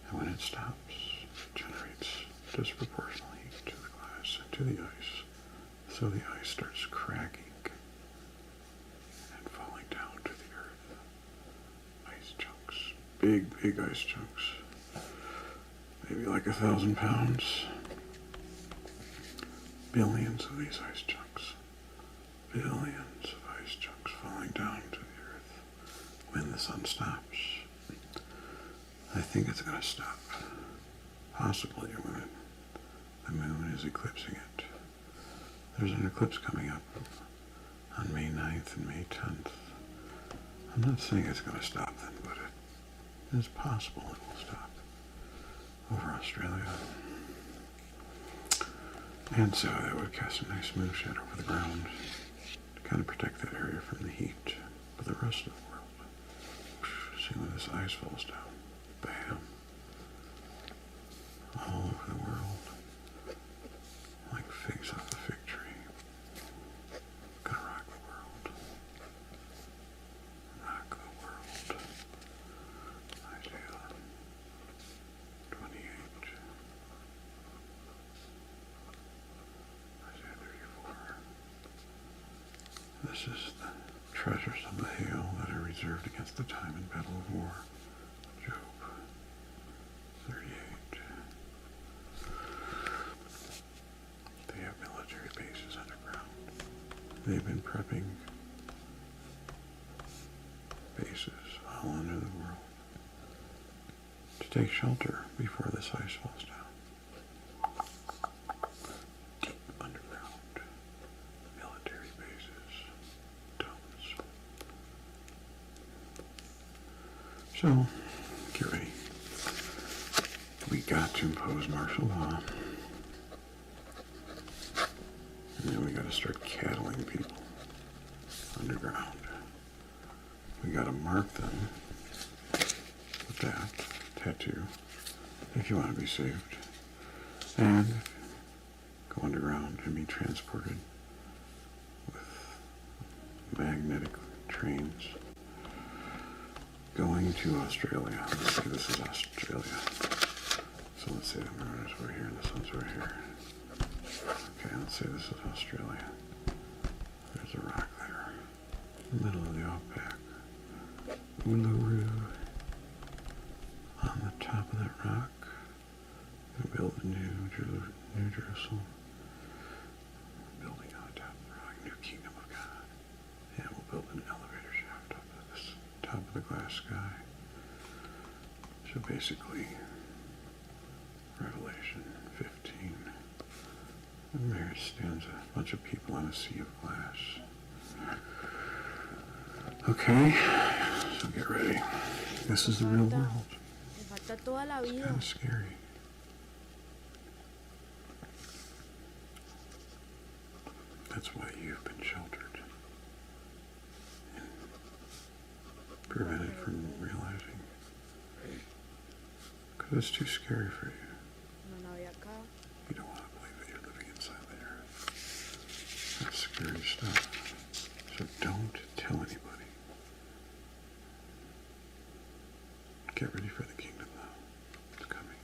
And when it stops, it generates disproportional heat to the glass and to the ice. So the ice starts cracking and falling down to the earth. Ice chunks. Big, big ice chunks. Maybe like 1,000 pounds. billions of these ice chunks. Billions of ice chunks falling down to the earth when the sun stops. I think it's going to stop. Possibly when the moon is eclipsing it. There's an eclipse coming up on May 9th and May 10th. I'm not saying it's going to stop then, but it is possible it will stop over Australia. And so that would cast a nice moon shadow over the ground to kind of protect that area from the heat of the rest of the world. See when this ice falls down. Bam. All over the world. Like figs off a fig tree. Gonna rock the world. Rock the world. Isaiah 28. Isaiah 34. This is the treasures of the hail that are reserved against the time and battle of war. Job 38. They have military bases underground. They've been prepping bases all under the world to take shelter before this ice falls down. Deep underground military bases, domes. So, get ready. We got to impose martial law. And then we got to start cattling people underground. We got to mark them with that tattoo if you want to be saved. And go underground and be transported with magnetic trains going to Australia. Let's say this is Australia. So let's say the moon is over here and the sun's over here. Okay, let's say this is Australia. There's a rock there. In the middle of the outback. Uluru. On the top of that rock. We'll build a New Jerusalem. Building on the top of the rock. New kingdom of God. And we'll build an elevator shaft up to this top of the glass sky. So basically, Revelation 15. And there stands a bunch of people on a sea of glass. Okay, so get ready. This is the real world. Me falta toda la It's vida. kind of scary. That's why you've been sheltered. And prevented from realizing. Because it's too scary for you. No había acá. You don't want to believe that you're living inside the earth. That's scary stuff. So don't tell anybody. Get ready for the kingdom though. It's coming.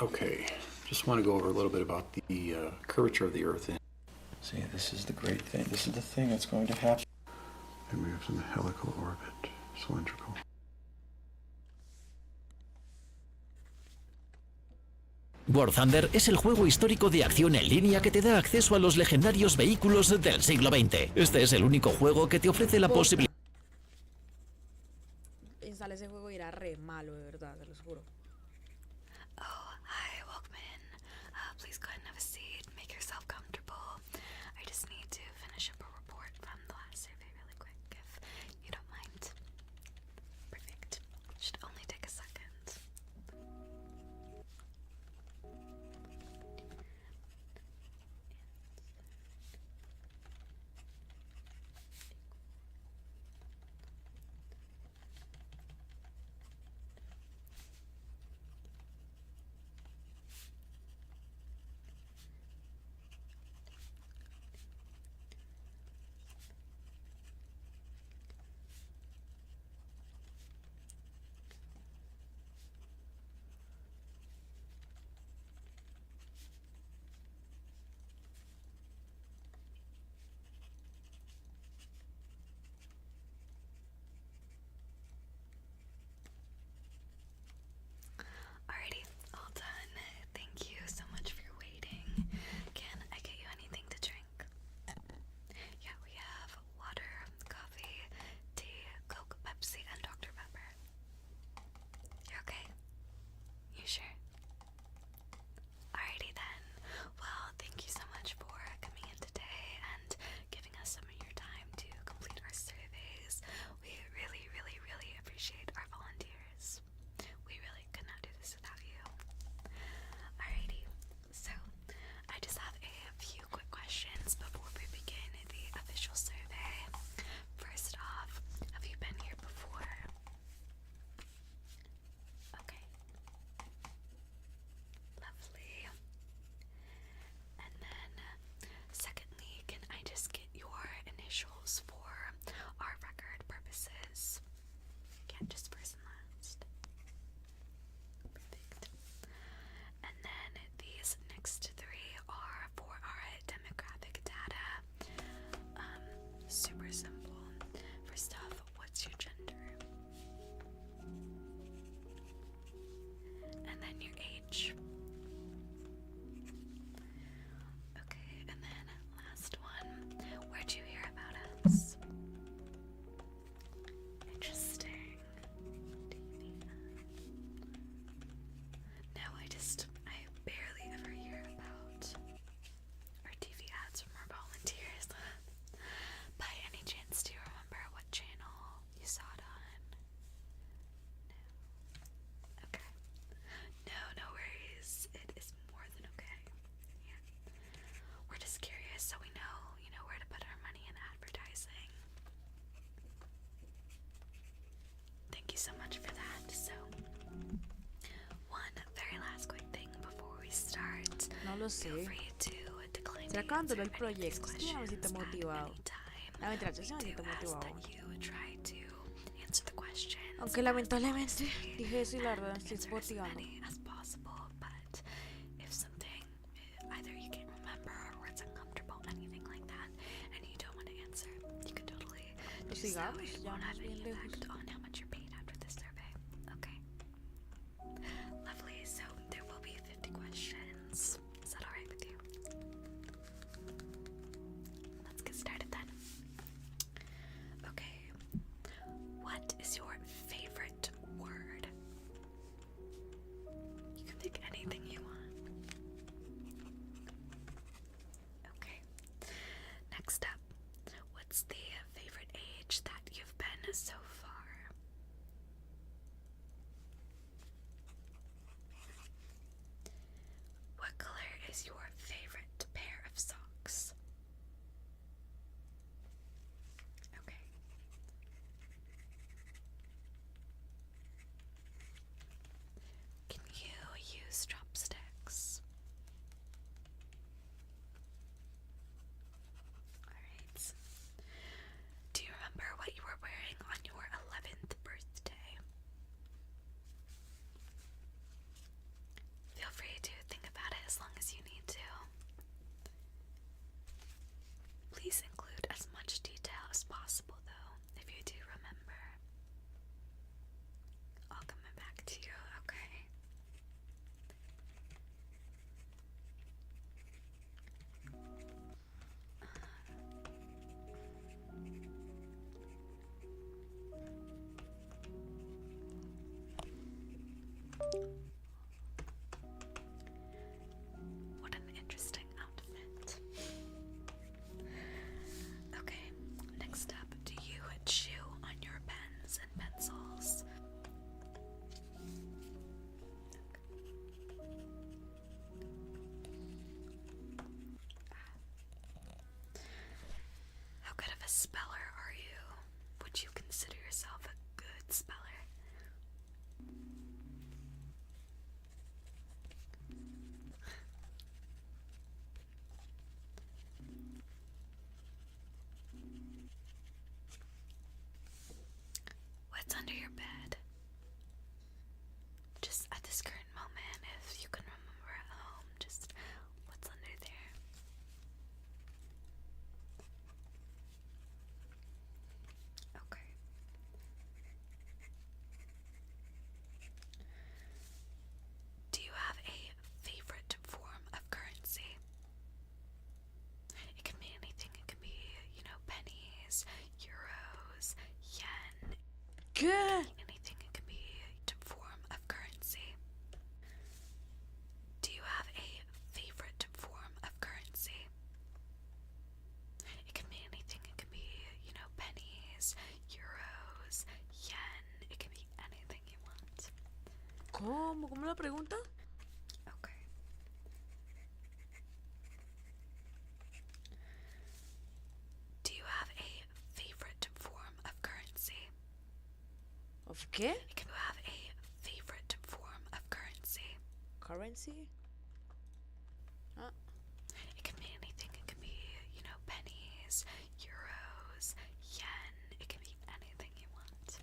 Okay, just want to go over a little bit about the curvature of the earth. See, this is the great thing. This is the thing that's going to happen. It moves in a helical orbit, cylindrical. War Thunder es el juego histórico de acción en línea que te da acceso a los legendarios vehículos del siglo XX. Este es el único juego que te ofrece la posibilidad. Instala ese juego y era re malo, de verdad, te lo juro. Oh, hi, Walkman. Please go ahead and have a seat. Make yourself comfortable. I just need to finish up a report from the last survey really quick, if you don't mind. Perfect. Should only take a second. lo sé. Se acabándolo el proyecto. Es que ya me siento motivado. La mentira, yo sí me siento motivado. Aunque lamentablemente dije eso y la verdad estoy motivando. Pues sigamos, ya vamos bien lejos. Lovely, so there will be 50 questions. Is that alright with you? Let's get started then. Okay. What is your favorite word? You can pick anything you want. Okay. Next up, what's the favorite age that you've been so far? What color is your favorite pair of socks? Okay. Can you use chopsticks? Alright. Do you remember what you were wearing on your 11th birthday? Feel free to think about it as long as you need to. Please include as much detail as possible, though, if you do remember. I'll come back to you, okay? What an interesting outfit. Okay, next up, do you chew on your pens and pencils? How good of a speller are you? Would you consider yourself a good speller? What's under your bed? Just at this current moment, if you can remember at home, just what's under there. Okay. Do you have a favorite form of currency? It can be anything. It can be, pennies, euros, yen. Good. Anything. It can be a form of currency. Do you have a favorite form of currency? It can be anything. It can be, pennies, euros, yen. It can be anything you want. ¿Cómo? ¿Cómo la pregunta? Okay. Do you have a favorite form of currency? ¿Of qué? You can have a favorite form of currency. Currency? Ah. It can be anything. It can be, pennies, euros, yen. It can be anything you want.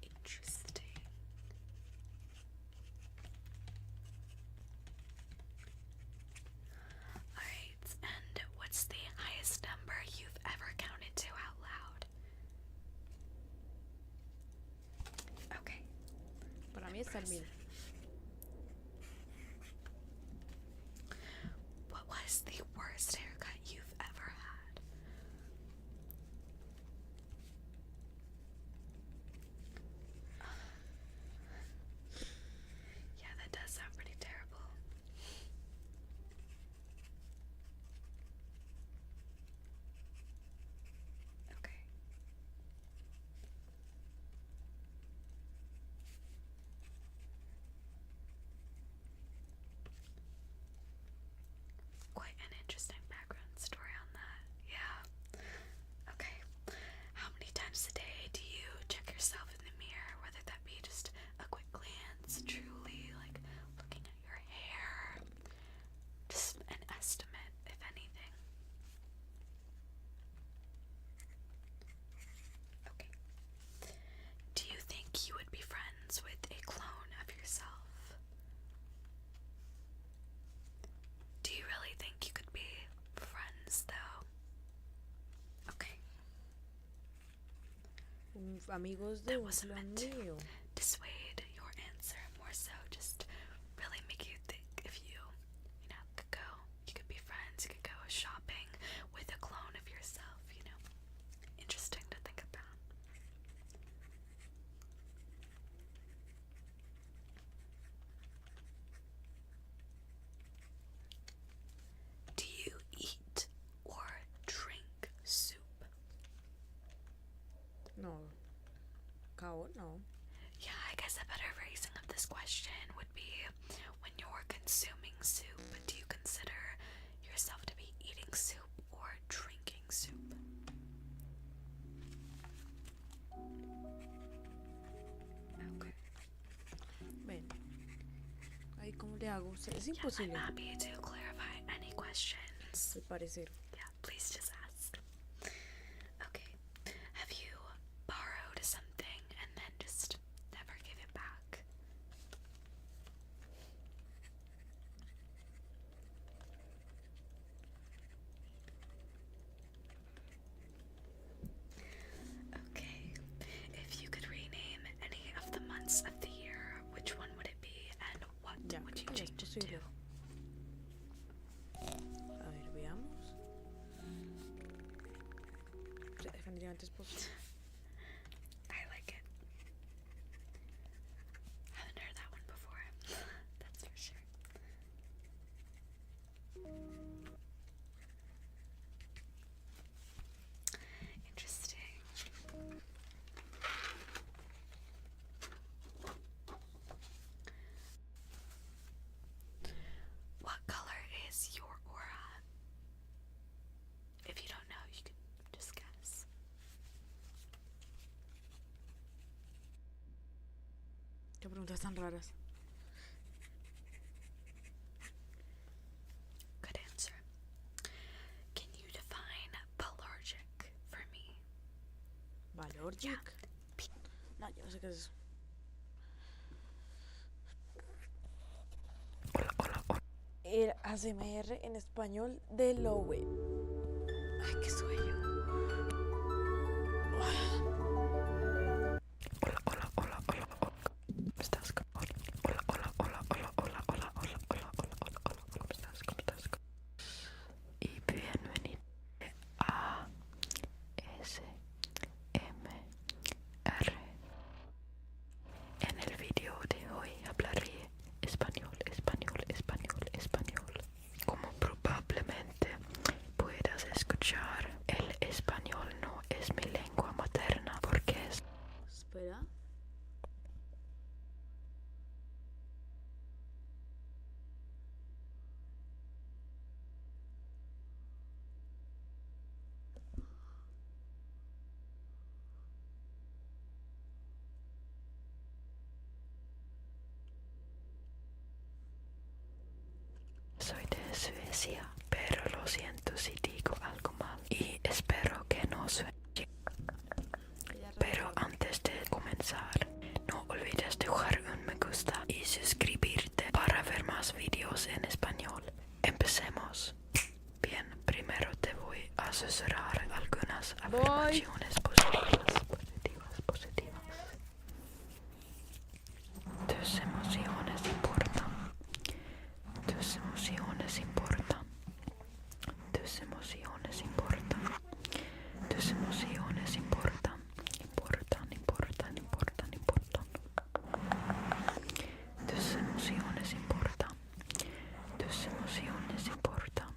Interesting. Alright, and what's the highest number you've ever counted to out loud? Okay. Para mí está el 1000. What was the worst haircut you've ever had? Yeah, that does sound pretty terrible. Okay. amigos de un clon mío. Dissuade your answer, more so just really make you think if you could go, you could be friends, you could go shopping with a clone of yourself, Interesting to think about. Do you eat or drink soup? No. Cow, no. Yeah, I guess a better phrasing of this question would be, when you're consuming soup, do you consider yourself to be eating soup or drinking soup? Okay. Ven. Ahí, ¿cómo le hago? Es imposible. I'm happy to clarify any questions. Al parecer. Yeah, please just ask. Okay. Have you borrowed something and then just never give it back? Okay. If you could rename any of the months of the year, which one would it be and what would you change it to? A ver, veamos. Definitivamente es posible. I like it. Haven't heard that one before. That's for sure. Interesting. What color is your aura? If you don't know, you can just guess. Qué preguntas tan raras. Good answer. Can you define Balorgic for me? ¿Balorgic? No, yo no sé qué es eso. El ASMR en español de Lowe. Ay, qué sueño. Y bienvenido a SMR. En el video de hoy hablaré español. Como probablemente puedas escuchar, el español no es mi lengua materna porque es... Espera. Soy de Suecia, pero lo siento si digo algo mal y espero que no suene. Pero antes de comenzar, no olvides dejar un me gusta y suscribirte para ver más videos en español. Empecemos. Bien, primero te voy a susurrar algunas afirmaciones positivas. Tus emociones importan. Tus emociones importan. Tus emociones importan. Tus emociones importan. Importan. Tus emociones importan. Tus emociones importan.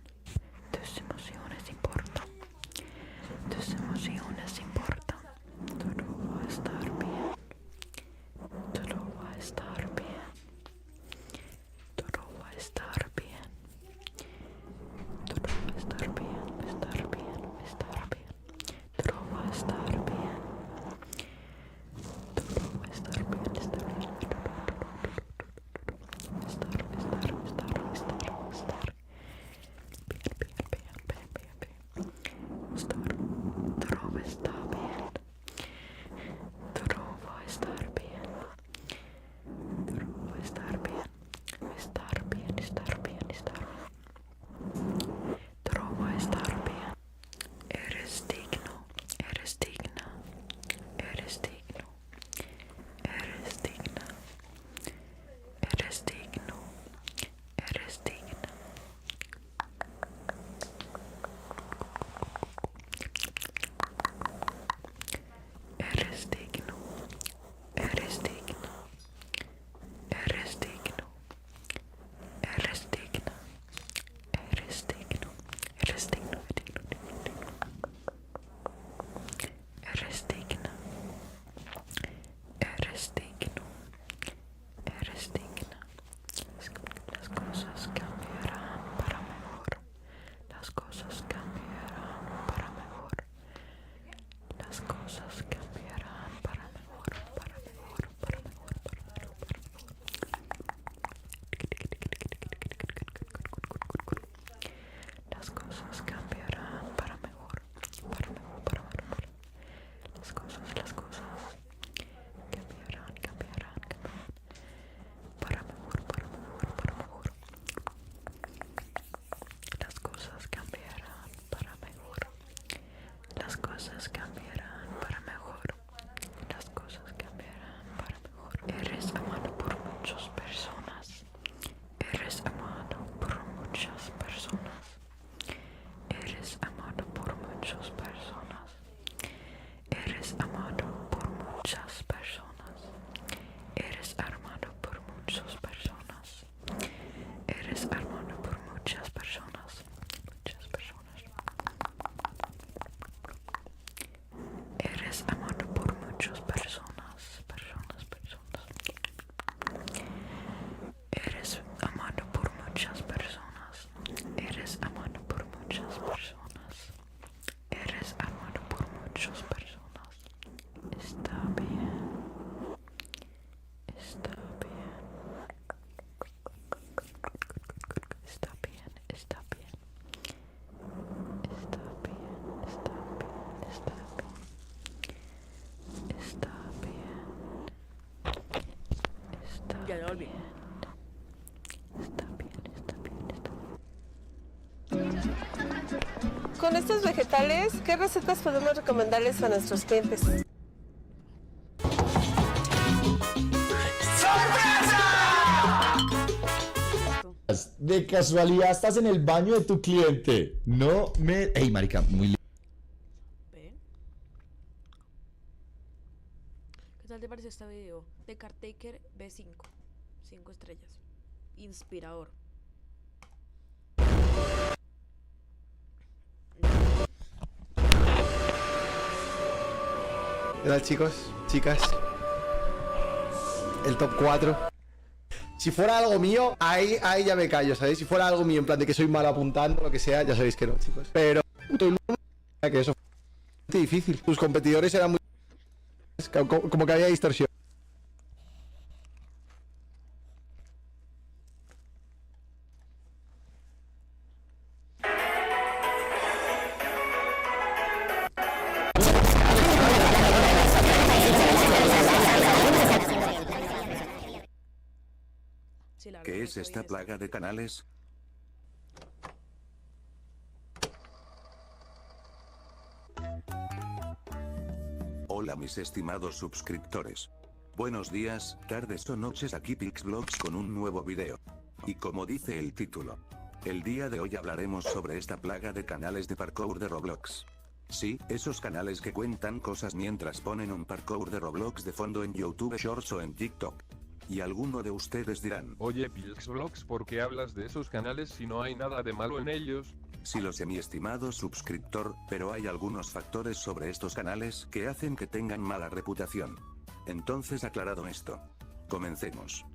Tus emociones importan. Tus emociones importan. Ya volví. Con estos vegetales, ¿qué recetas podemos recomendarles a nuestros clientes? De casualidad estás en el baño de tu cliente. No me... Ey, marica, muy... ¿Ven? ¿Qué tal te pareció este video? De Cartaker B5. 5 estrellas. Inspirador. ¿Qué tal, chicos? Chicas. El top 4. Si fuera algo mío, ahí ya me callo, ¿sabéis? Si fuera algo mío, en plan de que soy malo apuntando, lo que sea, ya sabéis que no, chicos. Pero que eso fue difícil. Tus competidores eran muy... como que había distorsión. ¿Qué es esta plaga de canales? Hola mis estimados suscriptores. Buenos días, tardes o noches, aquí Pixvlogs con un nuevo video. Y como dice el título, el día de hoy hablaremos sobre esta plaga de canales de parkour de Roblox. Sí, esos canales que cuentan cosas mientras ponen un parkour de Roblox de fondo en YouTube Shorts o en TikTok. Y alguno de ustedes dirán: oye Pixvlogs, ¿por qué hablas de esos canales si no hay nada de malo en ellos? Sí lo sé, mi estimado suscriptor, pero hay algunos factores sobre estos canales que hacen que tengan mala reputación. Entonces, aclarado esto, comencemos.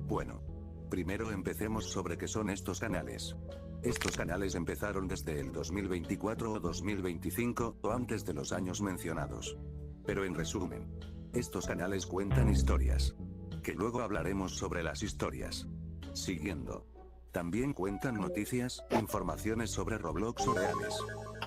Bueno, primero empecemos sobre qué son estos canales. Estos canales empezaron desde el 2024 o 2025 o antes de los años mencionados. Pero en resumen, estos canales cuentan historias, que luego hablaremos sobre las historias. Siguiendo. También cuentan noticias, informaciones sobre Roblox o reales,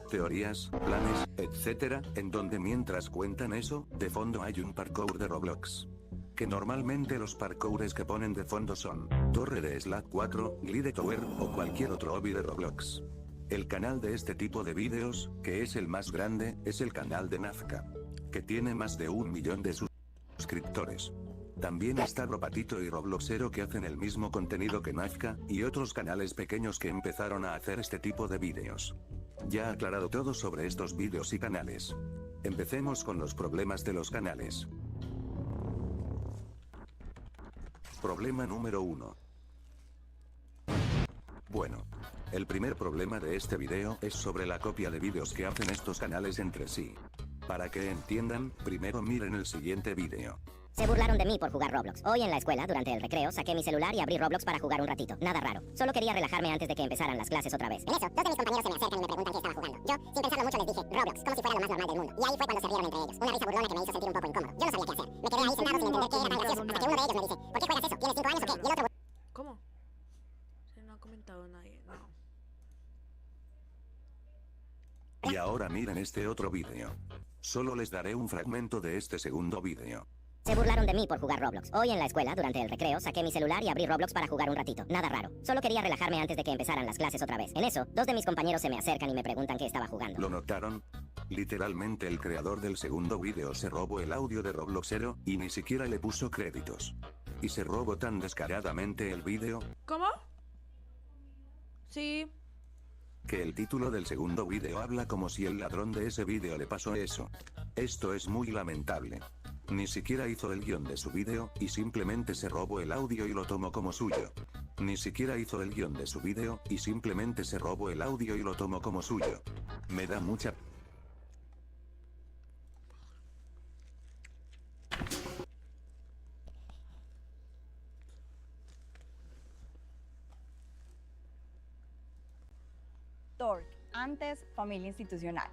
teorías, planes, etc., en donde mientras cuentan eso, de fondo hay un parkour de Roblox. Que normalmente los parkours que ponen de fondo son Torre de Slab 4, Glide Tower o cualquier otro hobby de Roblox. El canal de este tipo de vídeos, que es el más grande, es el canal de Nazca, que tiene más de 1 millón de suscriptores. También está Propatito y Robloxero, que hacen el mismo contenido que Nazca, y otros canales pequeños que empezaron a hacer este tipo de vídeos. Ya aclarado todo sobre estos vídeos y canales, empecemos con los problemas de los canales. Problema número 1. Bueno, el primer problema de este video es sobre la copia de vídeos que hacen estos canales entre sí. Para que entiendan, primero miren el siguiente vídeo. Se burlaron de mí por jugar Roblox. Hoy en la escuela, durante el recreo, saqué mi celular y abrí Roblox para jugar un ratito. Nada raro. Solo quería relajarme antes de que empezaran las clases otra vez. En eso, dos de mis compañeros se me acercan y me preguntan qué estaba jugando. Yo, sin pensarlo mucho, les dije Roblox, como si fuera lo más normal del mundo. Y ahí fue cuando se rieron entre ellos. Una risa burlona que me hizo sentir un poco incómodo. Yo no sabía qué hacer. Me quedé ahí sentado sin entender qué era tan gracioso. Hasta que uno de ellos me dice: ¿por qué juegas eso? ¿Tienes 5 años o qué? Y el otro... ¿Cómo? Se no ha comentado nadie, no. Y ahora miren este otro vídeo. Solo les daré un fragmento de este segundo vídeo. Se burlaron de mí por jugar Roblox. Hoy en la escuela, durante el recreo, saqué mi celular y abrí Roblox para jugar un ratito. Nada raro. Solo quería relajarme antes de que empezaran las clases otra vez. En eso, dos de mis compañeros se me acercan y me preguntan qué estaba jugando. ¿Lo notaron? Literalmente el creador del segundo vídeo se robó el audio de Robloxero, y ni siquiera le puso créditos. Y se robó tan descaradamente el vídeo, ¿Cómo? Sí. que el título del segundo vídeo habla como si el ladrón de ese vídeo le pasó eso. Esto es muy lamentable. Ni siquiera hizo el guión de su vídeo, y simplemente se robó el audio y lo tomó como suyo. Ni siquiera hizo el guión de su vídeo, y simplemente se robó el audio y lo tomó como suyo. Me da mucha... TORC, antes familia institucional.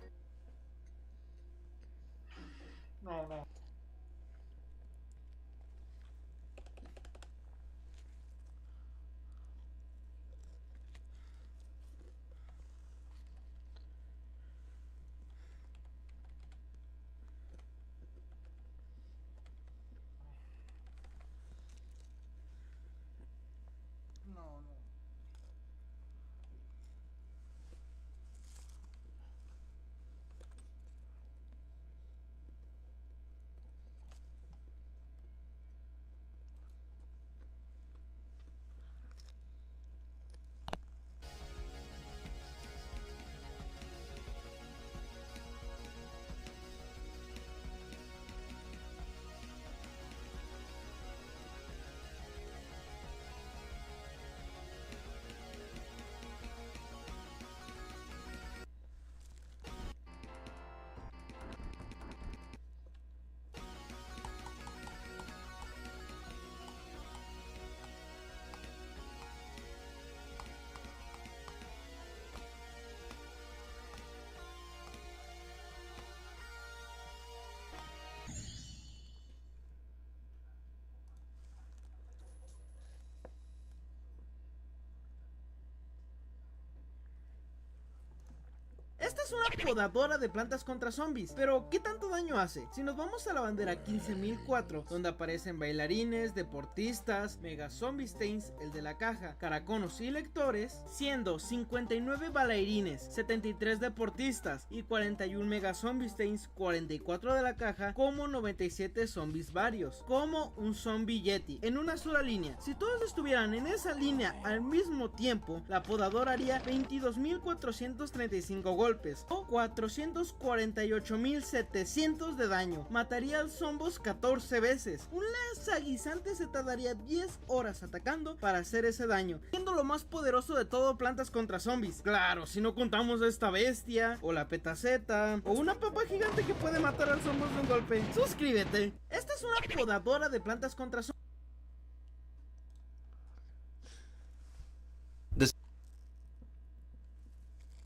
Esta es una podadora de plantas contra zombies, pero ¿qué tanto daño hace? Si nos vamos a la bandera 15004, donde aparecen bailarines, deportistas, mega zombie stains, el de la caja, caraconos y lectores, siendo 59 bailarines, 73 deportistas y 41 mega zombie stains, 44 de la caja, como 97 zombies varios, como un zombie yeti, en una sola línea. Si todos estuvieran en esa línea al mismo tiempo, la podadora haría 22.435 golpes o 448.700 de daño. Mataría al zombos 14 veces. Un lanzaguisante se tardaría 10 horas atacando para hacer ese daño, siendo lo más poderoso de todo plantas contra zombies. Claro, si no contamos a esta bestia, o la petaceta, o una papa gigante que puede matar al zombos de un golpe. Suscríbete. Esta es una podadora de plantas contra zombies.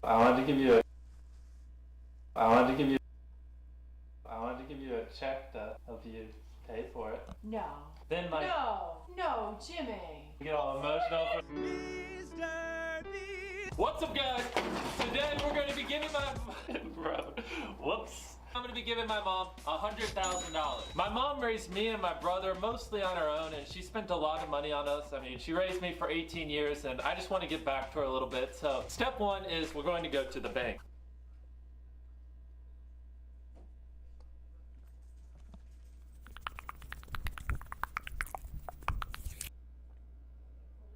I wanted to give you a check to help you pay for it. No. Then like No, Jimmy. you get all emotional for What's up guys? Today we're gonna be giving my bro. Whoops. I'm gonna be giving my mom $100,000. My mom raised me and my brother mostly on her own, and she spent a lot of money on us. I mean, she raised me for 18 years, and I just want to give back to her a little bit. So step one is we're going to go to the bank.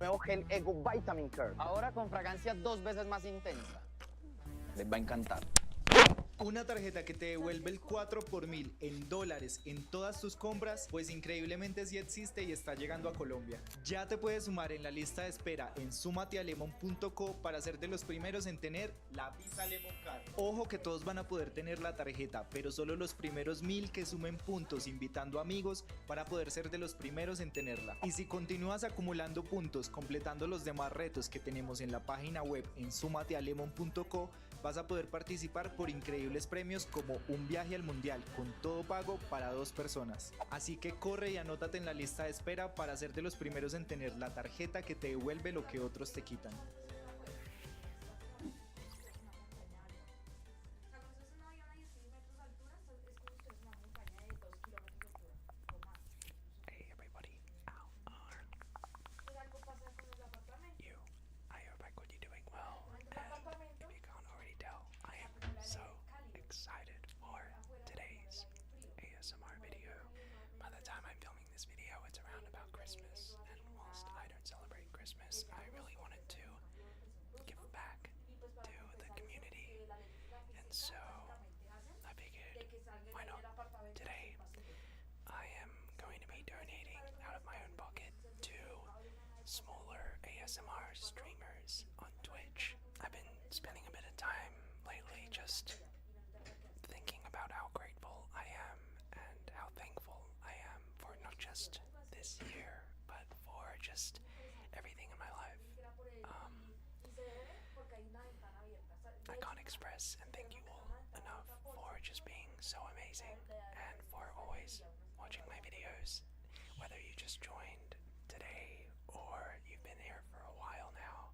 Nuevo gel Ego Vitamin Curve. Ahora con fragancia 2 veces más intensa. Les va a encantar. Una tarjeta que te devuelve el 4 por 1000 en dólares en todas tus compras, pues increíblemente sí existe y está llegando a Colombia. Ya te puedes sumar en la lista de espera en sumatealemon.co para ser de los primeros en tener la Visa Lemon Card. Ojo que todos van a poder tener la tarjeta, pero solo los primeros 1000 que sumen puntos invitando amigos van a poder ser de los primeros en tenerla. Y si continúas acumulando puntos completando los demás retos que tenemos en la página web en sumatealemon.co, vas a poder participar por increíbles premios como un viaje al mundial con todo pago para 2 personas. Así que corre y anótate en la lista de espera para ser de los primeros en tener la tarjeta que te devuelve lo que otros te quitan. Hey everybody out there. You, I hope you're doing well. And if you can't already tell, I am so excited for today's ASMR video. By the time I'm filming this video, it's around about Christmas, and whilst I don't celebrate Christmas, I really wanted to give back to the community, and so I figured, why not? Today, I am going to be donating out of my own pocket to smaller ASMR streamers on Twitch. I've been spending a bit of time lately just thinking about how grateful I am and how thankful I am for not just this year, but for just everything in my life. I can't express and thank you all enough for just being so amazing and for always watching my videos, whether you just joined today or you've been here for a while now.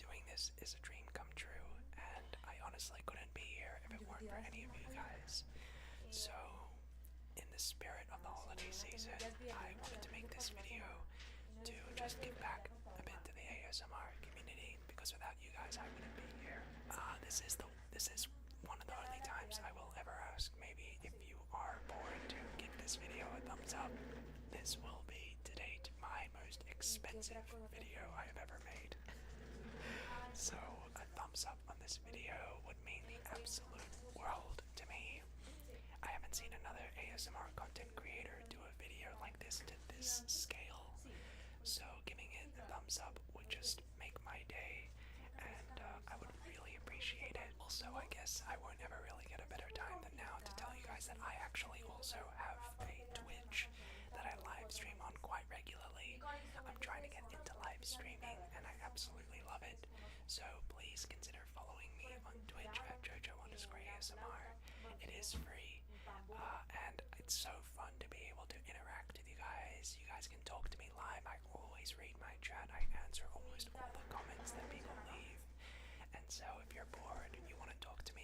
Doing this is a dream come true, and I honestly couldn't be here if it weren't for any of you guys. So, in the spirit of the holiday season, I wanted to make this video to just give back a bit to the ASMR community, because without you guys I wouldn't be here. This is one of the only times I will ever ask, maybe if you are bored, to give this video a thumbs up. This will be to date my most expensive video I have ever made. So a thumbs up on this video would mean the absolute world to me. I haven't seen another ASMR content creator do a video like this to this scale, so giving it a thumbs up would just make my day, and I would really appreciate it. Also, I guess I won't ever really get a better time than now to tell you guys that I actually also have a Twitch that I live stream on quite regularly. I'm trying to get into live streaming and I absolutely love it. So please consider following me on Twitch at JoJo_ASMR. It is free, and it's so fun to be able to interact with you guys. You guys can talk to me live. I always read my chat. I answer almost all the comments that people leave. And so if you're bored and you want to talk to me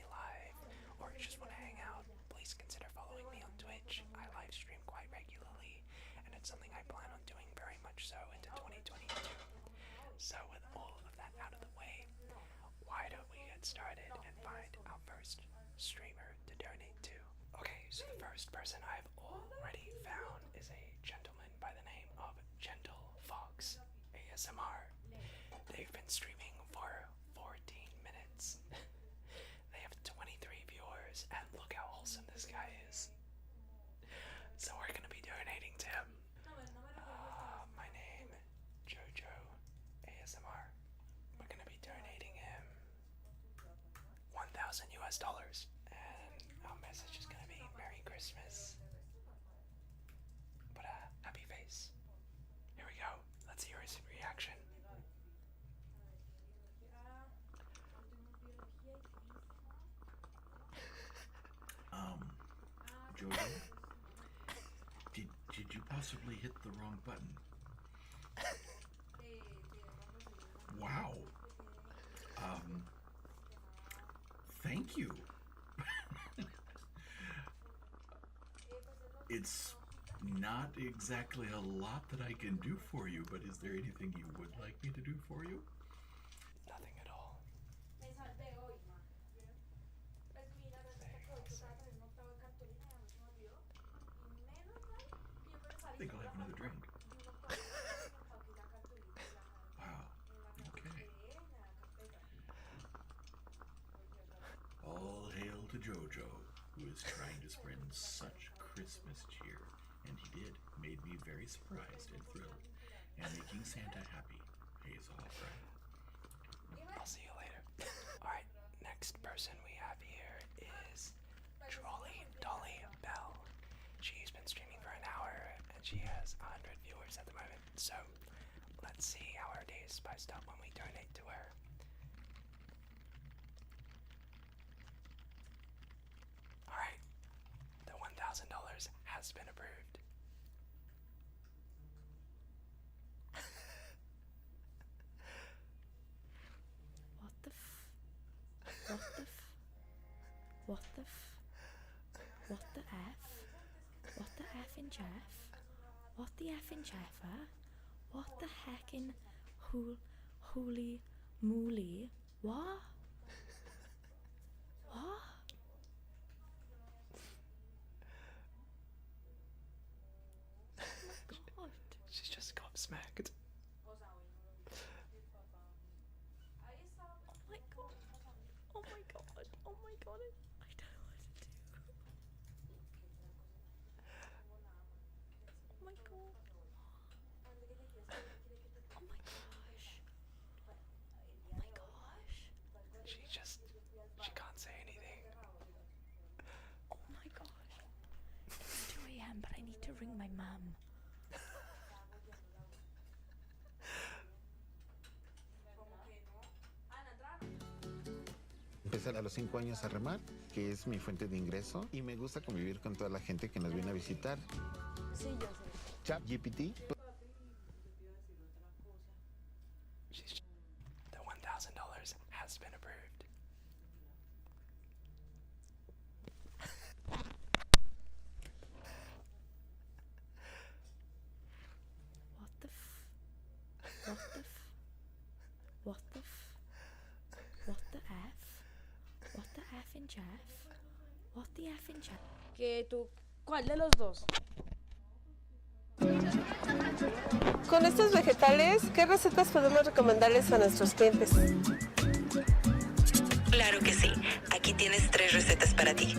you just want to hang out, please consider following me on Twitch. I live stream quite regularly, and it's something I plan on doing very much so into 2022. So with all of that out of the way, why don't we get started and find our first streamer to donate to? Okay, so the first person I've already found is a gentleman by the name of Gentle Fox ASMR. They've been streaming for 14 minutes. They have 23 viewers, and look how wholesome this guy is. So we're gonna be donating to him. My name, Jojo ASMR. We're gonna be donating him $1,000 US, and our message is gonna be Merry Christmas. But a happy face. Here we go. Let's hear his reaction. Jojo, did you possibly hit the wrong button? Wow. Thank you. It's not exactly a lot that I can do for you, but is there anything you would like me to do for you? Nothing at all. I think I'll have another drink. Wow. Okay. All hail to Jojo, who is trying to spread such Christmas cheer. And he did. Made me very surprised and thrilled. And making Santa happy pays off, right? I'll see you later. Alright, next person we have here is Trolley Dolly Bell. She's been streaming for an hour and she has 100 viewers at the moment. So let's see how her day is spiced up when we donate to her. Alright, the $1,000 has been approved. What the f? What the f? What the f? What the f? What the f in Jeff? What the f in Jeffer? What the heck in holy moly? What? What? God. She's just gobsmacked. Oh my god. Oh my god. Oh my god. I don't know what to do. Oh my god. Oh my gosh. Oh my gosh. She can't say anything. Oh my gosh. It's 2 a.m. but I need to ring my mom. Empecé a los 5 años a remar, que es mi fuente de ingreso, y me gusta convivir con toda la gente que nos viene a visitar. Sí, yo sé. ChatGPT. The $1,000 has been approved. What the f? What the f? What the f? What the f? What the f in Jeff? What the f in Jeff? Que tú, ¿cuál de los dos? Con estos vegetales, ¿qué recetas podemos recomendarles a nuestros clientes? Claro que sí. Aquí tienes 3 recetas para ti.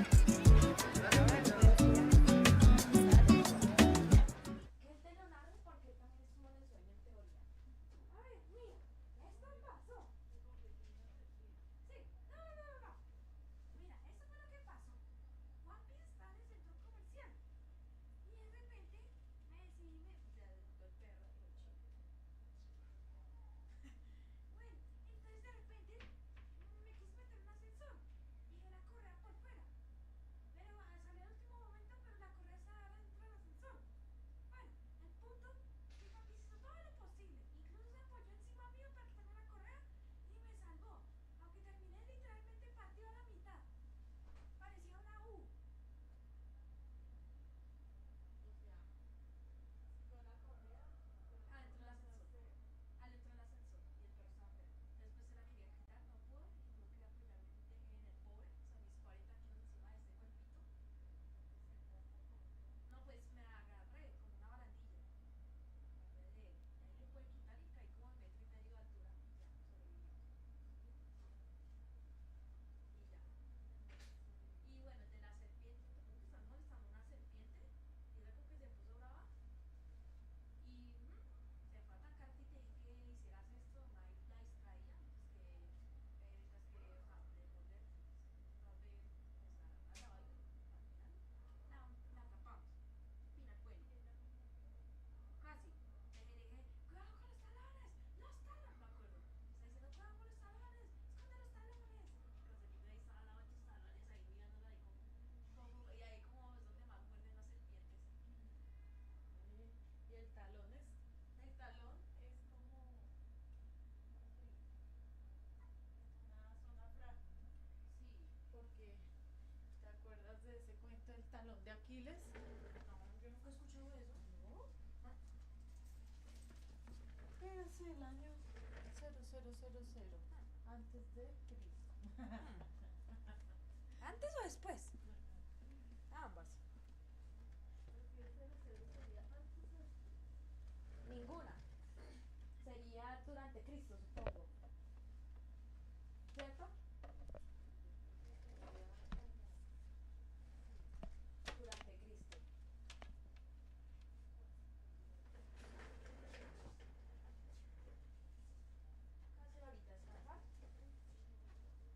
Espérese, el año 0000. Antes de Cristo. ¿Antes o después? Ambas. Ninguna. Sería durante Cristo, supongo. ¿Cierto? Durante Cristo. Casi ahorita, ¿verdad?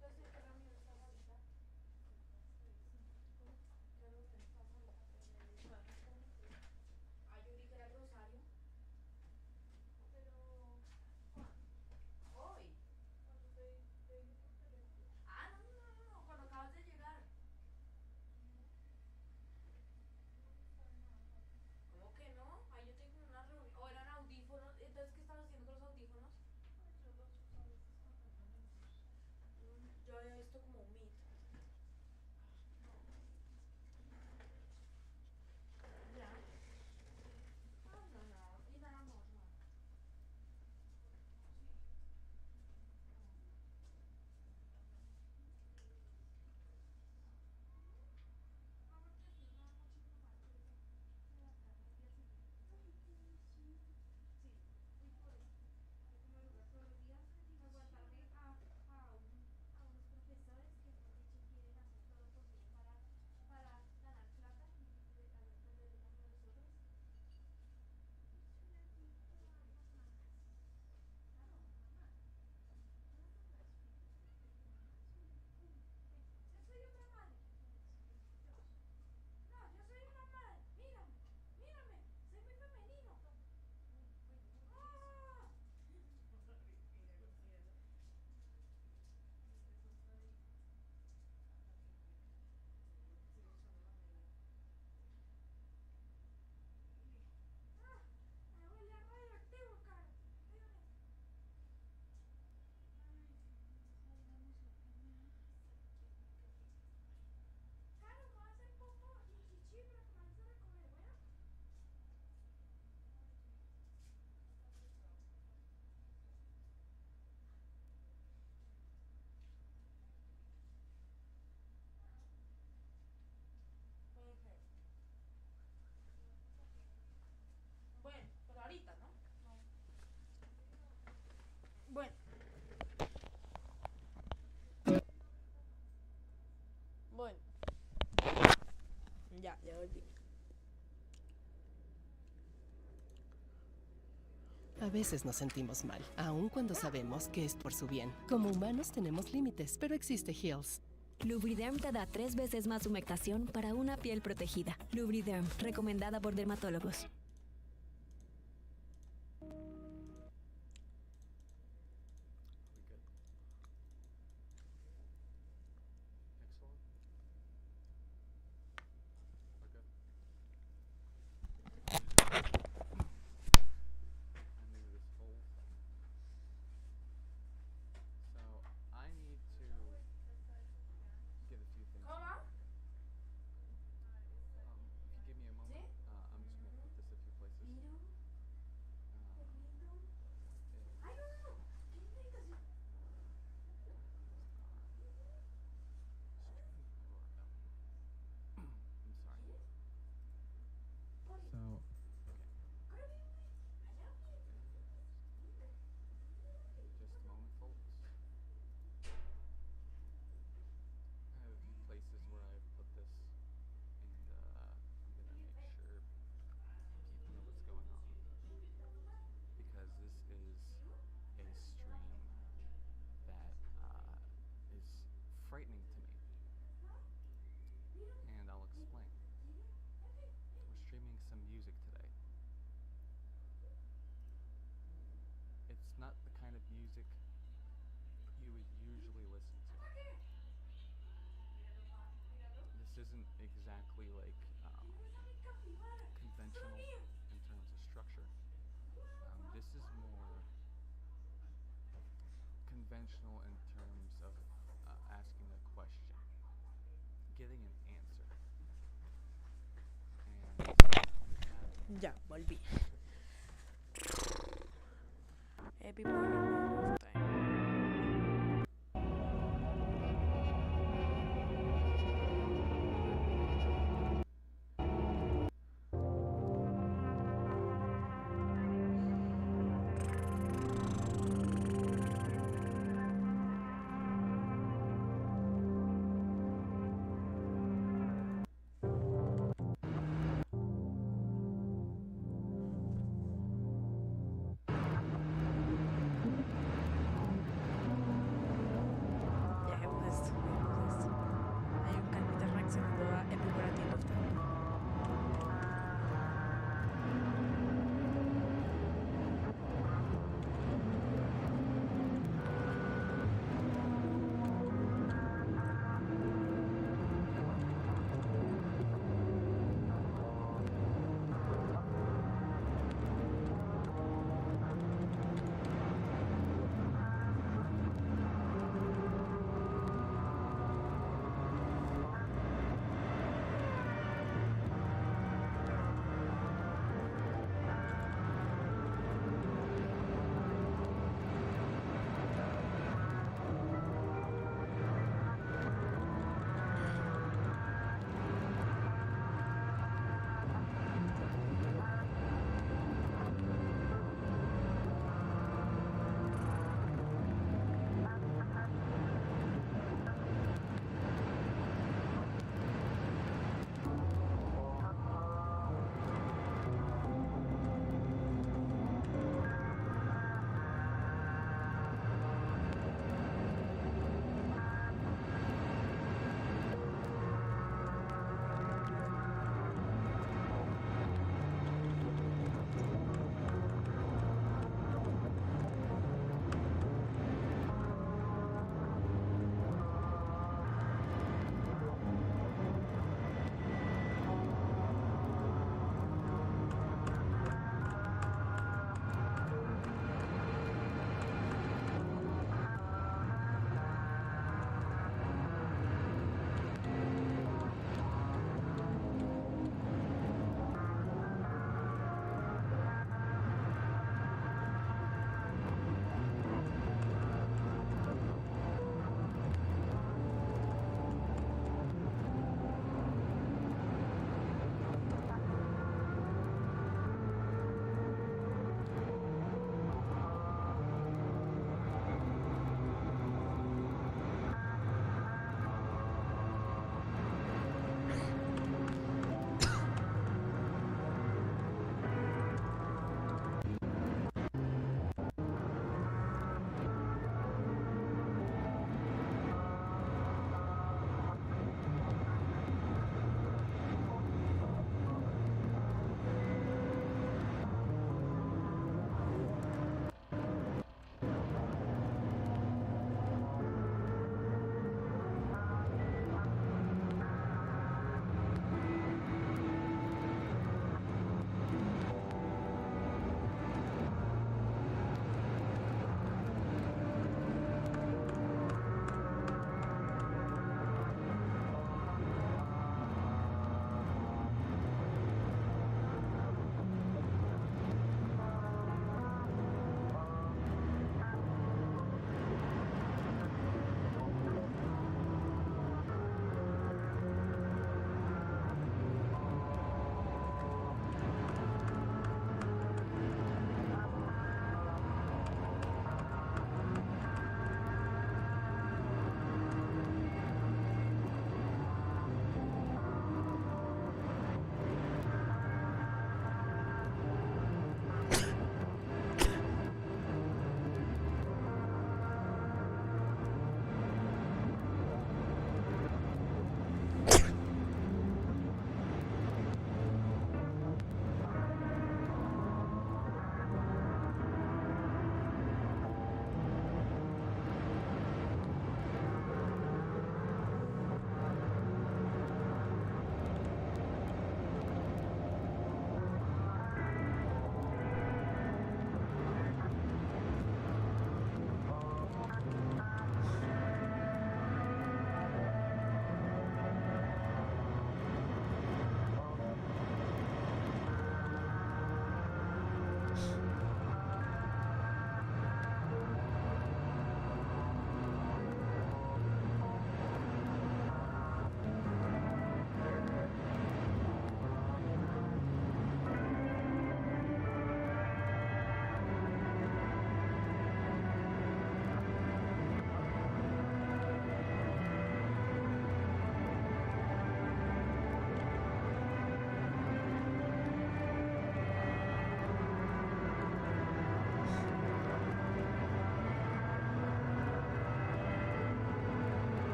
Yo estoy que la universidad ahorita. ¿Qué reunión estamos ahorita? Ah, yo vi que era el Rosario. Pero, ¿cuándo? Hoy. Cuando te dije por teléfono. Ah, no. Cuando acabas de llegar. ¿Cómo que no? Ahí yo tengo una reunión. ¿O eran audífonos? Entonces, ¿qué estabas haciendo con los audífonos? Yo los uso a veces cuando tenemos. Yo había visto como un meet. Ya. Ah, no. Y nada más, no. Bueno, pero ahorita, ¿no? Bueno. Bueno. Ya volví. A veces nos sentimos mal, aun cuando sabemos que es por su bien. Como humanos tenemos límites, pero existe Heals. Lubriderm te da 3 veces más humectación para una piel protegida. Lubriderm, recomendada por dermatólogos. Frightening to me. And I'll explain. We're streaming some music today. It's not the kind of music you would usually listen to. This isn't exactly like conventional in terms of structure. This is more conventional in terms of asking a question, getting an answer. Ya, volví. people here all the time.